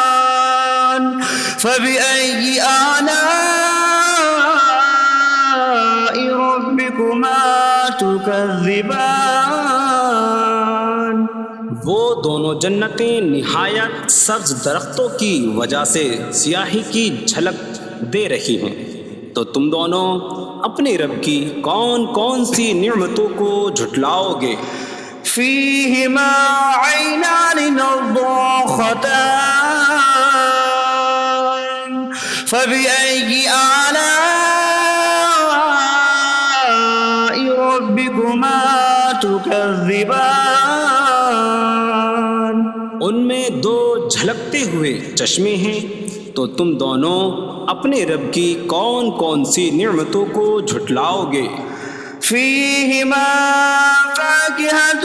مدهامتان فبأي آلاء ربكما تكذبان. وہ دونوں جنتیں نہایت سبز درختوں کی وجہ سے سیاہی کی جھلک دے رہی ہیں. تو تم دونوں اپنے رب کی کون کون سی نعمتوں کو جھٹلاؤ گے؟ فيهما عينان نضاختان فبأي آلاء ربكما تكذبان. ان میں دو جھلکتے ہوئے چشمے ہیں. تو تم دونوں اپنے رب کی کون کون سی نعمتوں کو جھٹلاؤ گے؟ فيهما فاكهة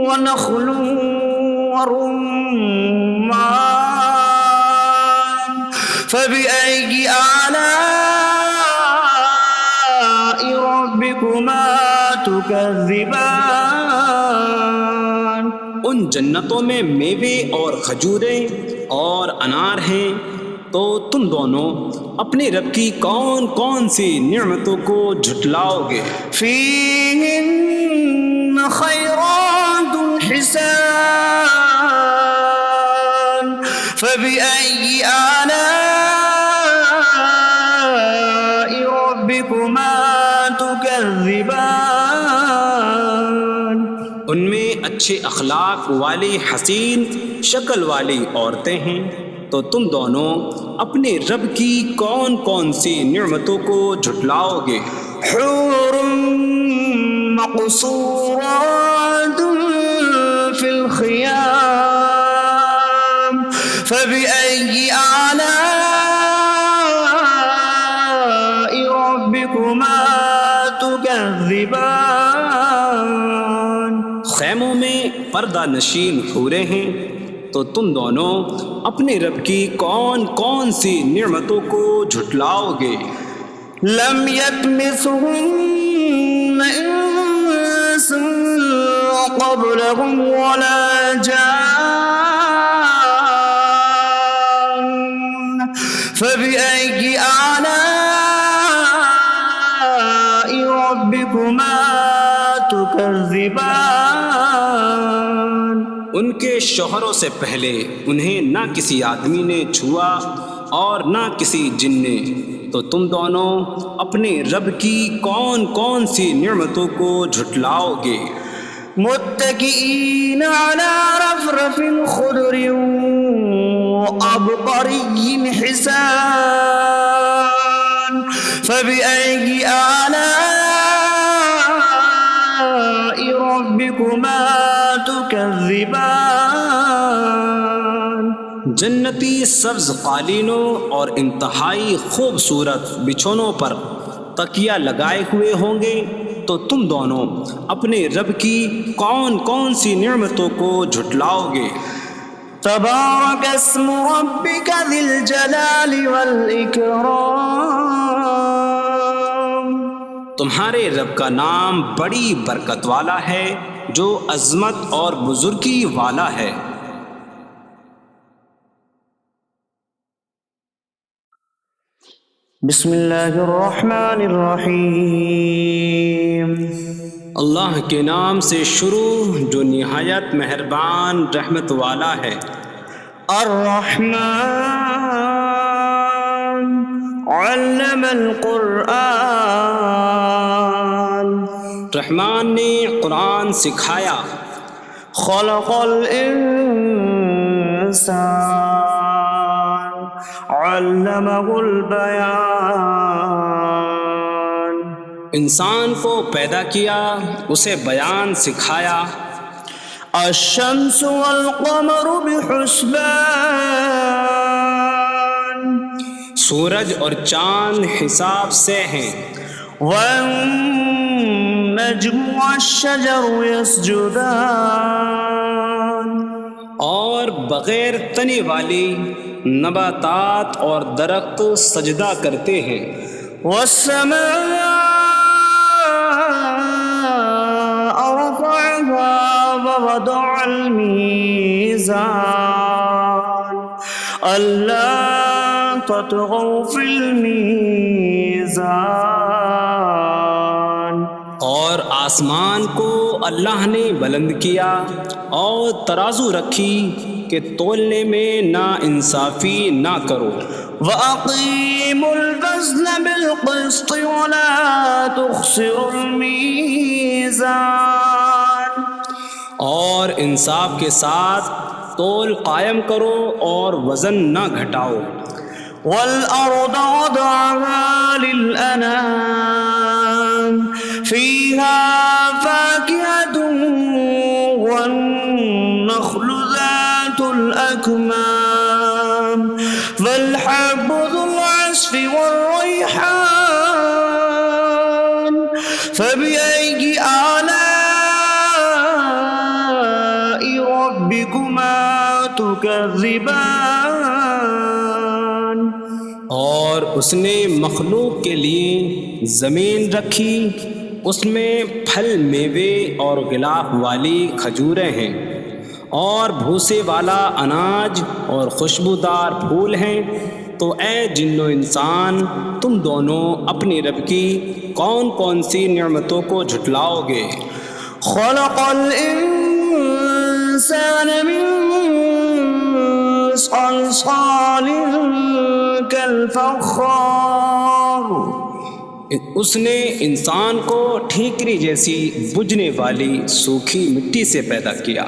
ونخل ورمان فبأي آلاء ربكما تكذبان. ان جنتوں میں میوے اور کھجوریں اور انار ہیں. تو تم دونوں اپنے رب کی کون کون سی نعمتوں کو جھٹلاؤ گے؟ فيهن خيرات حسان فبأي آلاء ربكما تكذبان. ان میں اچھے اخلاق والی حسین شکل والی عورتیں ہیں. تو تم دونوں اپنے رب کی کون کون سی نعمتوں کو جھٹلاؤ گے؟ حور مقصورات في الخيام فبأي آلاء ربكما تكذبان. خیموں میں پردہ نشین حوریں ہیں. تو تم دونوں اپنے رب کی کون کون سی نعمتوں کو جھٹلاؤ گے؟ لم يطمثهن إنس قبلهم ولا جان فبأي آلاء ربكما تكذبان. ان کے شوہروں سے پہلے انہیں نہ کسی آدمی نے چھوا اور نہ کسی جن نے. تو تو تم دونوں اپنے رب کی کون کون سی نعمتوں کو جھٹلاؤ گے؟ متكئين على رفرف خضر وعبقري حسان فبأي آلاء ربكما تكذبان؟ جنتی سبز قالینوں اور انتہائی خوبصورت بچھونوں پر تکیہ لگائے ہوئے ہوں گے، تو تم دونوں اپنے رب کی کون کون سی نعمتوں کو جھٹلاؤ گے؟ تبارك اسم ربك ذي الجلال والإكرام۔ تمہارے رب کا نام بڑی برکت والا ہے جو عظمت اور بزرگی والا ہے۔ بسم اللہ الرحمن الرحیم۔ اللہ کے نام سے شروع جو نہایت مہربان رحمت والا ہے۔ الرحمن علم القرآن، رحمان نے قرآن سکھایا۔ خلق الانسان علمہ البیان، انسان کو پیدا کیا، اسے بیان سکھایا۔ الشمس والقمر بحسبان، سورج اور چاند حساب سے ہیں۔ والنجم والشجر يسجدان، اور بغیر تنے والی نباتات اور درخت سجدہ کرتے ہیں۔ والسماء رفعها ووضع الميزان ألا تطغوا في الميزان، اور آسمان کو اللہ نے بلند کیا اور ترازو رکھی کہ تولنے میں نا انصافی نہ کرو۔ وَأَقِيمُوا الْوَزْنَ بِالْقِسْطِ وَلَا تُخْسِرُوا الْمِيزَانَ، اور انصاف کے ساتھ تول قائم کرو اور وزن نہ گھٹاؤ۔ وَالْأَرْضَ وَضَعَهَا لِلْأَنَامِ فِيهَا فَاكِهَةٌ وَالنَّخْلُ ذَاتُ الْأَكْمَامِ وَالْحَبُّ ذُو الْعَصْفِ وَالرَّيْحَانُ فَبِأَيِّ آلَاءِ رَبِّكُمَا تُكَذِّبَانِ؟ اور اس نے مخلوق کے لیے زمین رکھی، اس میں پھل میوے اور غلاف والی کھجوریں ہیں، اور بھوسے والا اناج اور خوشبودار پھول ہیں۔ تو اے جن و انسان، تم دونوں اپنی رب کی کون کون سی نعمتوں کو جھٹلاؤ گے؟ خلق الانسان من صلصال کالفخار، اس نے انسان کو ٹھیکری جیسی بجھنے والی سوکھی مٹی سے پیدا کیا۔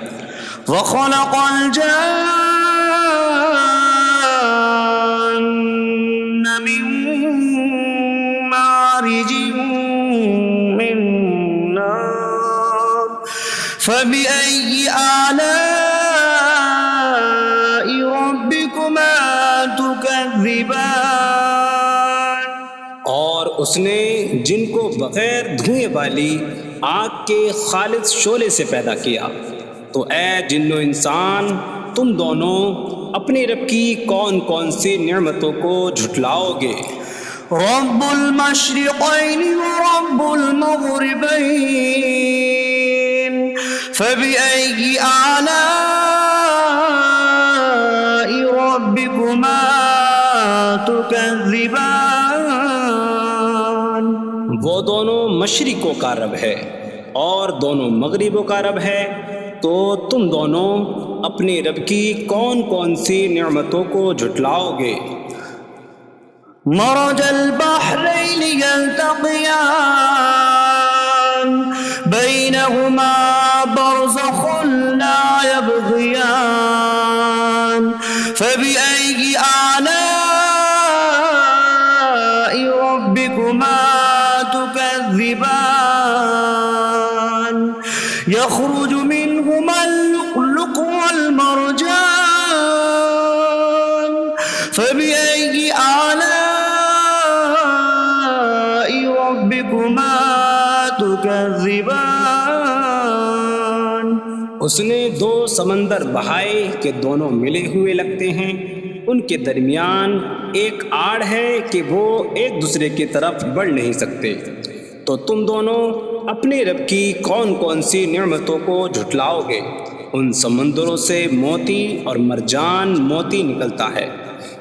وخلق الجان من مارج من نار فبأي آلاء ربكما تكذبان؟ اور اس نے جن کو بغیر دھوئیں والی آگ کے خالص شعلے سے پیدا کیا۔ تو اے جن و انسان، تم دونوں اپنے رب کی کون کون سی نعمتوں کو جھٹلاؤ گے؟ رب المشرقین ورب المغربین فبأي آلاء ربكما تكذبان؟ وہ دونوں مشرقوں کا رب ہے اور دونوں مغربوں کا رب ہے، تو تم دونوں اپنے رب کی کون کون سی نعمتوں کو جھٹلاؤ گے؟ مرج البحرين يلتقيان بينهما برزخ لا يبغيان فبأي آلاء ربكما تكذبان يخرج منهما اللؤلؤ والمرجان فبأي آلاء ربكما تكذبان اس نے دو سمندر بہائے کہ دونوں ملے ہوئے لگتے ہیں، ان کے درمیان ایک آڑ ہے کہ وہ ایک دوسرے کی طرف بڑھ نہیں سکتے، تو تم دونوں اپنے رب کی کون کون سی نعمتوں کو جھٹلاؤ گے؟ ان سمندروں سے موتی اور مرجان موتی نکلتا ہے،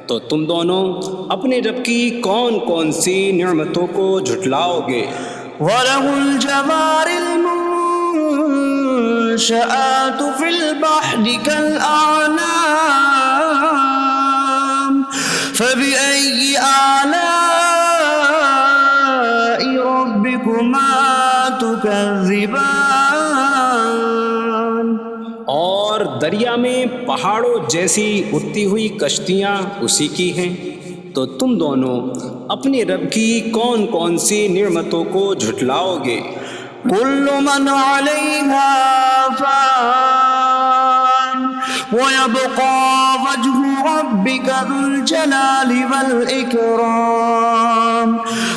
تو تم دونوں اپنے رب کی کون کون سی نعمتوں کو جھٹلاؤ گے؟ وَلَهُ الْجَوَارِ الْمُنشَآتُ فِي الْبَحْرِ كَالْأَعْلَامِ فَبِأَيِّ آلَاءِ رَبِّكُمَا تُكَذِّبَانِ اور دریا میں پہاڑوں جیسی اڑتی ہوئی کشتیاں اسی کی ہیں، تو تم دونوں اپنے رب کی کون کون سی نعمتوں کو جھٹلاؤ گے؟ كل من عليها فان ويبقى وجه ربك ذو الجلال والإكرام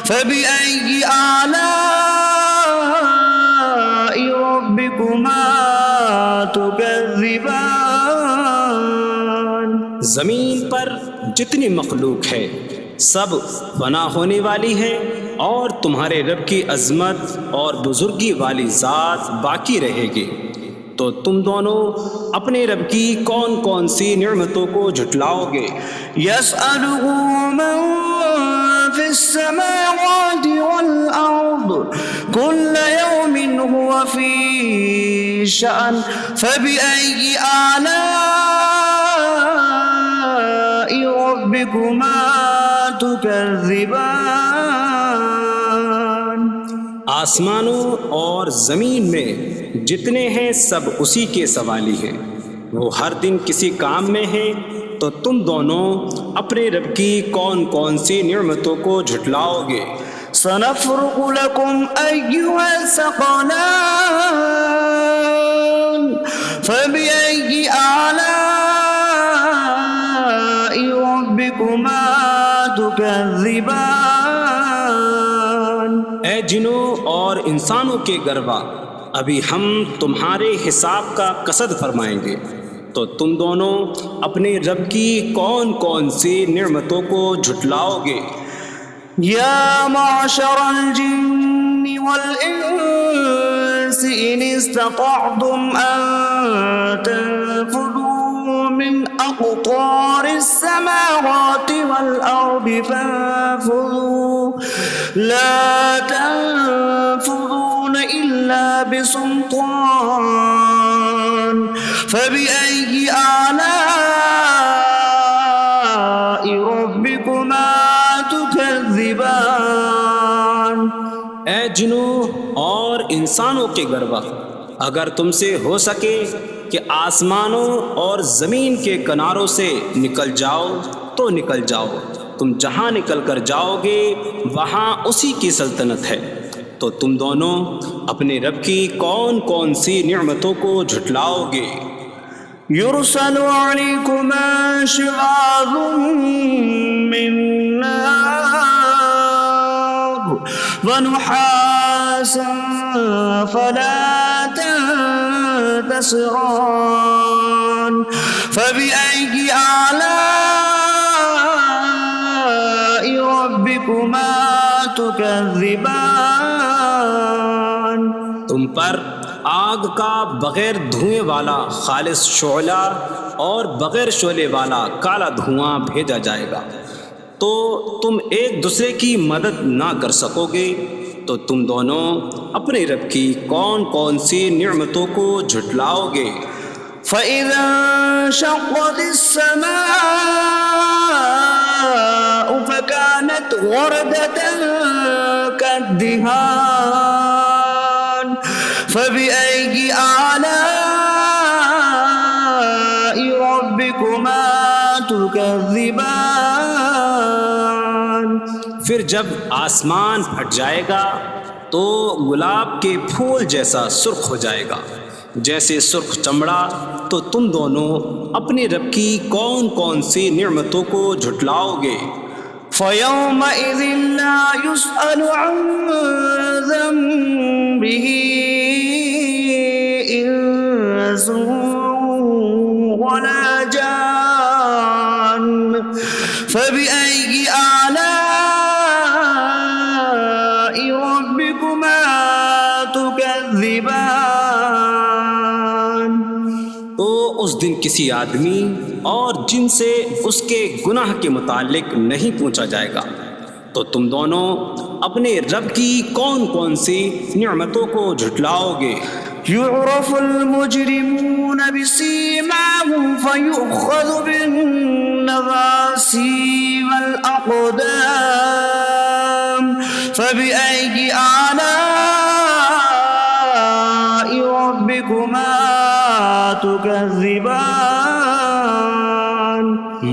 فبأي آلاء ربكما تكذبان زمین پر جتنی مخلوق ہے سب فنا ہونے والی ہے، اور تمہارے رب کی عظمت اور بزرگی والی ذات باقی رہے گی، تو تم دونوں اپنے رب کی کون کون سی نعمتوں کو جھٹلاؤ گے؟ يسأله من في السماوات والأرض كل يوم هو في شأن فبأي آلاء ربكما تكذبان آسمانوں اور زمین میں جتنے ہیں سب اسی کے سوالی ہیں، وہ ہر دن کسی کام میں ہیں، تو تم دونوں اپنے رب کی کون کون سی نعمتوں کو جھٹلاؤ گے؟ سنفرغ لكم أيها الثقلان فبأي آلاء ربكما تكذبان اے جنوں اور انسانوں کے گروہ، ابھی ہم تمہارے حساب کا قصد فرمائیں گے، تو تم دونوں اپنے رب کی کون کون سی نعمتوں کو جھٹلاؤ گے؟ يا معشر الجن والإنس إن استطعتم أن تنفذوا من أقطار السماوات والأرض فانفذوا لا تنفذون إلا بسلطان فبأي آلاء ربكما تكذبان اے جنوں اور انسانوں کے گروہ، اگر تم سے ہو سکے کہ آسمانوں اور زمین کے کناروں سے نکل جاؤ تو نکل جاؤ، تم جہاں نکل کر جاؤ گے وہاں اسی کی سلطنت ہے، تو تم دونوں اپنے رب کی کون کون سی نعمتوں کو جھٹلاؤ گے؟ يرسل عليكما شواظ من نار ونحاس فلا تنتصران فبأي آلاء ربكما تكذبان تم پر آگ کا بغیر دھوئیں والا خالص شعلہ اور بغیر شعلے والا کالا دھواں بھیجا جائے گا، تو تم ایک دوسرے کی مدد نہ کر سکو گے، تو تم دونوں اپنے رب کی کون کون سی نعمتوں کو جھٹلاؤ گے؟ فَإِذَا انشَقَّتِ السَّمَاءُ فكانت وردة كالدهان فبأي آلاء ربكما تكذبان. پھر جب آسمان پھٹ جائے گا تو گلاب کے پھول جیسا سرخ ہو جائے گا جیسے سرخ چمڑا. تو تم دونوں اپنے رب کی کون کون سی نعمتوں کو جھٹلاؤ گے؟ فيومئذ لا يسأل عن ذنبه إنس ولا جان فبأي آلاء ربكما تكذبان. تو اس دن کسی آدمی اور جن سے اس کے گناہ کے متعلق نہیں پوچھا جائے گا. تو تم دونوں اپنے رب کی کون کون سی نعمتوں کو جھٹلاؤ گے؟ يعرف المجرمون بسيماهم فيؤخذ بالنواصي والأقدام فبأي آلاء ربكما تكذبان.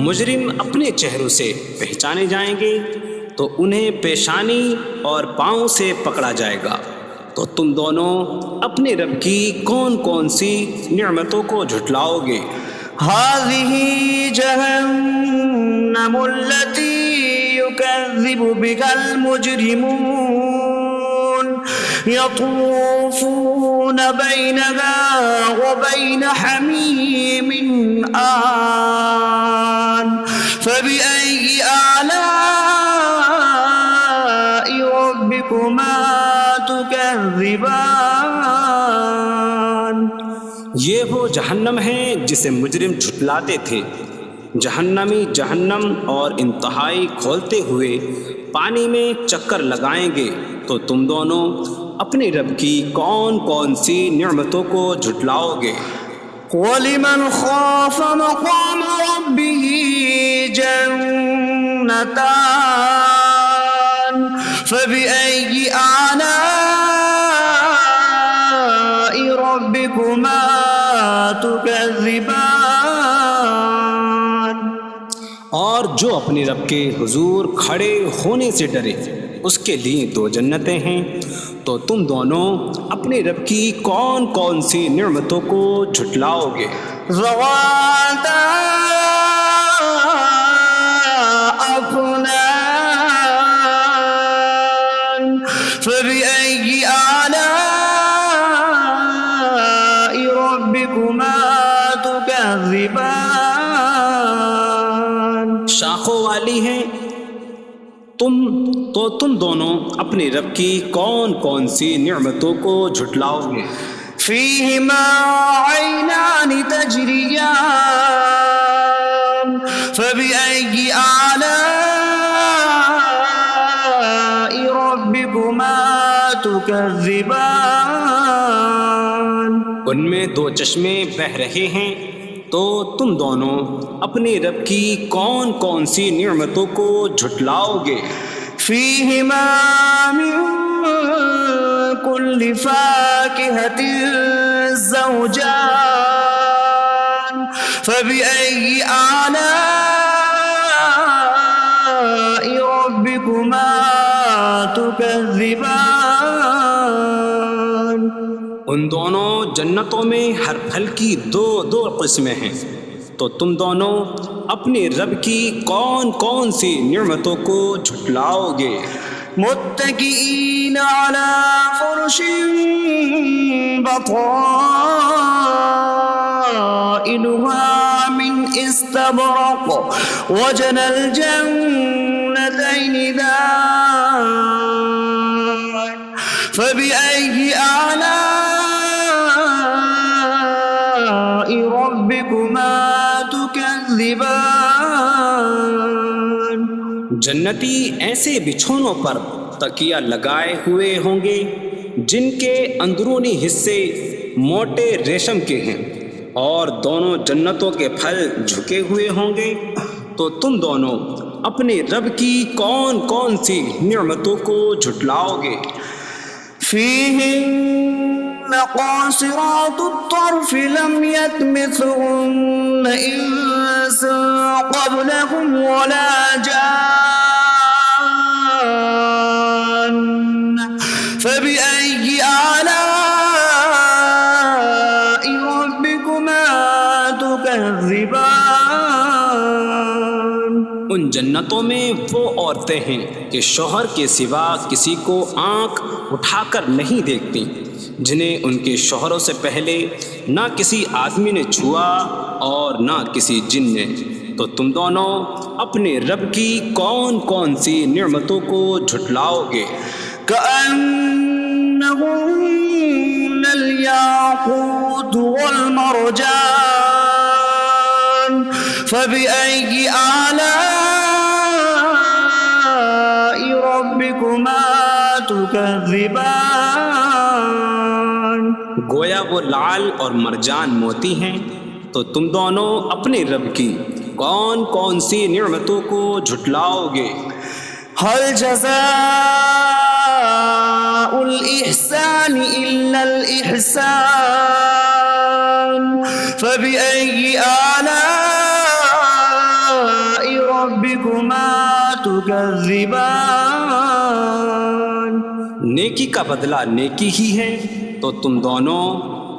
مجرم اپنے چہروں سے پہچانے جائیں گے تو انہیں پیشانی اور پاؤں سے پکڑا جائے گا. تو تم دونوں اپنے رب کی کون کون سی نعمتوں کو جھٹلاؤ گے؟ هذه جهنم التي يكذب بها المجرمون يطوفون بينها وبين حميم آن فبأي آلاء ربكما تكذبان. یہ وہ جہنم ہے جسے مجرم جھٹلاتے تھے. جہنمی جہنم اور انتہائی کھولتے ہوئے پانی میں چکر لگائیں گے. تو تم دونوں اپنے رب کی کون کون سی نعمتوں کو جھٹلاؤ گے؟ وَلِمَنْ خَافَ مَقَامَ رَبِّهِ جَنَّتَانِ فَبِأَيِّ آلَاءِ رَبِّكُمَا تُكَذِّبَانِ. اور جو اپنے رب کے حضور کھڑے ہونے سے ڈرے اس کے لیے 2 جنتیں ہیں. تو تم دونوں اپنے رب کی کون کون سی نعمتوں کو جھٹلاؤ گے؟ ذواتا افنان فبأي آلاء ربكما تكذبان. شاخوں والی ہیں. تم دونوں اپنے رب کی کون کون سی نعمتوں کو جھٹلاؤ گے؟ فيهما عينان تجريان فبأي آلاء ربكما تكذبان. ان میں 2 چشمے بہہ رہے ہیں. تو تم دونوں اپنے رب کی کون کون سی نعمتوں کو جھٹلاؤ گے؟ فيهما من كل فاكهة زوجان فبأي آلاء ربكما تكذبان. ان دونوں جنتوں میں ہر پھل کی 2 قسمیں ہیں. تو تم دونوں اپنے رب کی کون کون سی نعمتوں کو جھٹلاؤ گے؟ متكئين على فرش بطائنها من استبرق وجنى الجنتين دان فبأي آلاء ربكما تكذبان. جنتی ایسے بچھونوں پر تکیہ لگائے ہوئے ہوں گے جن کے اندرونی حصے موٹے ریشم کے ہیں اور دونوں جنتوں کے پھل جھکے ہوئے ہوں گے. تو تم دونوں اپنے رب کی کون کون سی نعمتوں کو جھٹلاؤ گے؟ فيهن قاصرات الطرف لم يطمثهن إنس قبلهم ولا جان فبأي آلاء ربكما تكذبان؟ ان جنتوں میں وہ عورتیں ہیں کہ شوہر کے سوا کسی کو آنکھ اٹھا کر نہیں دیکھتی، جنہیں ان کے شوہروں سے پہلے نہ کسی آدمی نے چھوا اور نہ کسی جن نے، تو تم دونوں اپنے رب کی کون کون سی نعمتوں کو جھٹلاؤ گے؟ كأنهن الياقوت والمرجان فبأي آلاء ربكما تكذبان؟ گویا وہ لعل اور مرجان موتی ہیں، تو تم دونوں اپنے رب کی کون کون سی نعمتوں کو جھٹلاؤ گے؟ هل جزاء الإحسان إلا الإحسان فبأي آلاء ربكما تكذبان؟ نیکی کا بدلہ نیکی ہی ہے، تو تم دونوں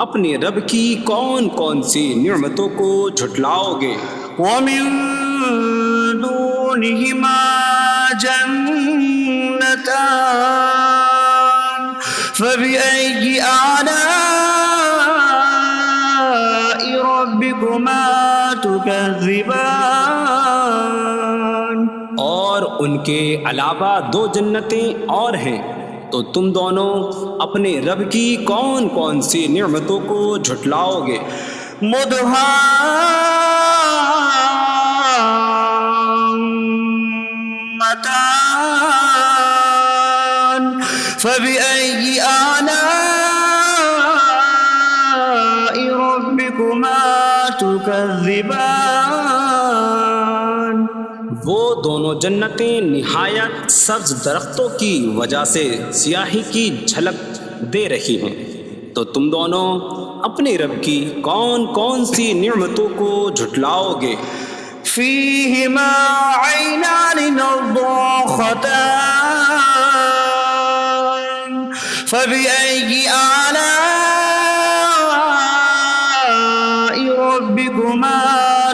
اپنے رب کی کون کون سی نعمتوں کو جھٹلاؤ گے؟ ومن دونهما جنتان فبأي آلاء ربكما تكذبان؟ اور ان کے علاوہ دو جنتیں اور ہیں، تو تم دونوں اپنے رب کی کون کون سی نعمتوں کو جھٹلاؤ گے؟ مدهامتان فبأي آلاء ربكما تكذبان؟ وہ دونوں جنتیں نہایت سبز درختوں کی وجہ سے سیاہی کی جھلک دے رہی ہیں، تو تم دونوں اپنے رب کی کون کون سی نعمتوں کو جھٹلاؤ گے؟ فيهما عينان نضاختان فبأي آلاء ربكما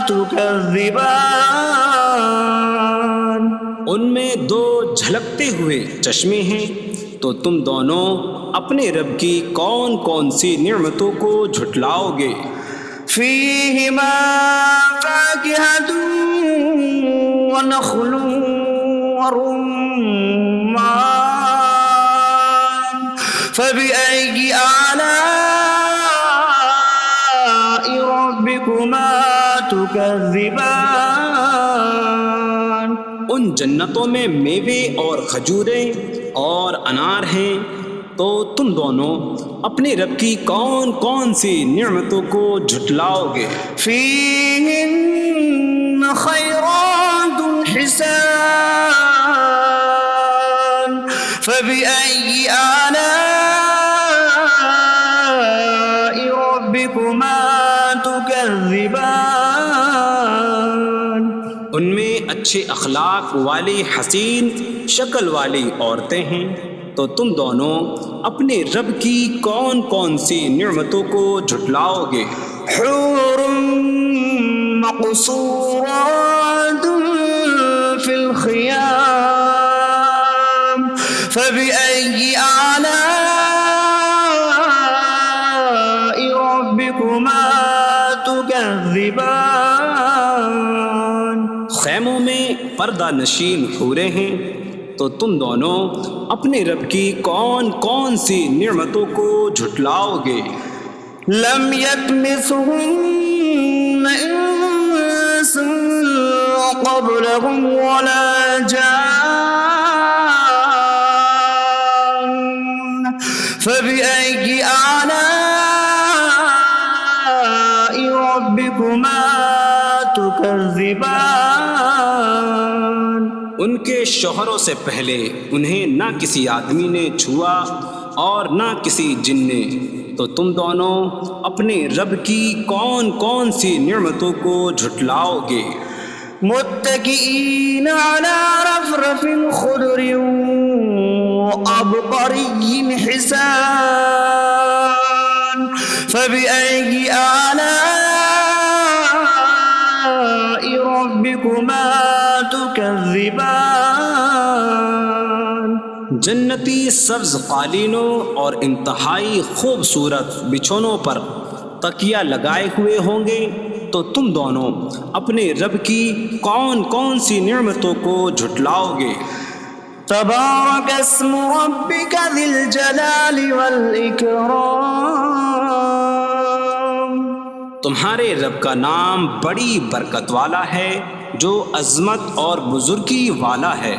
تكذبان؟ ان میں دو جھلکتے ہوئے چشمے ہیں، تو تم دونوں اپنے رب کی کون کون سی نعمتوں کو جھٹلاؤ گے؟ فيهما فاكهة ونخل ورمان فبأي آلاء ربكما تكذبان؟ ان جنتوں میں میوے اور کھجوریں اور انار ہیں، تو تم دونوں اپنے رب کی کون کون سی نعمتوں کو جھٹلاؤ گے؟ فيهن خيرات حسان فبأي آلاء ربكما تكذبان؟ ان میں اچھے اخلاق والی حسین شکل والی عورتیں ہیں، تو تم دونوں اپنے رب کی کون کون سی نعمتوں کو جھٹلاؤ گے؟ حور مقصورات في الخيام فبأي آلاء ربكما تكذبان؟ خیموں میں پردہ نشین حوریں ہیں، تو تم دونوں اپنے رب کی کون کون سی نعمتوں کو جھٹلاؤ گے؟ لم يطمثهن إنس قبلهم ولا جان فبأي آلاء ربكما تكذبان؟ کے شوہروں سے پہلے انہیں نہ کسی آدمی نے چھوا اور نہ کسی جن نے، تو تم دونوں اپنے رب کی کون کون سی نعمتوں کو جھٹلاؤ گے؟ متكئين على رفرف خضر وعبقري حسان فبأي آلاء ربكما تكذبان؟ جنتی سبز قالینوں اور انتہائی خوبصورت بچھونوں پر تکیہ لگائے ہوئے ہوں گے، تو تم دونوں اپنے رب کی کون کون سی نعمتوں کو جھٹلاؤ گے؟ تبارك اسم ربك ذي الجلال والإكرام، تمہارے رب کا نام بڑی برکت والا ہے جو عظمت اور بزرگی والا ہے۔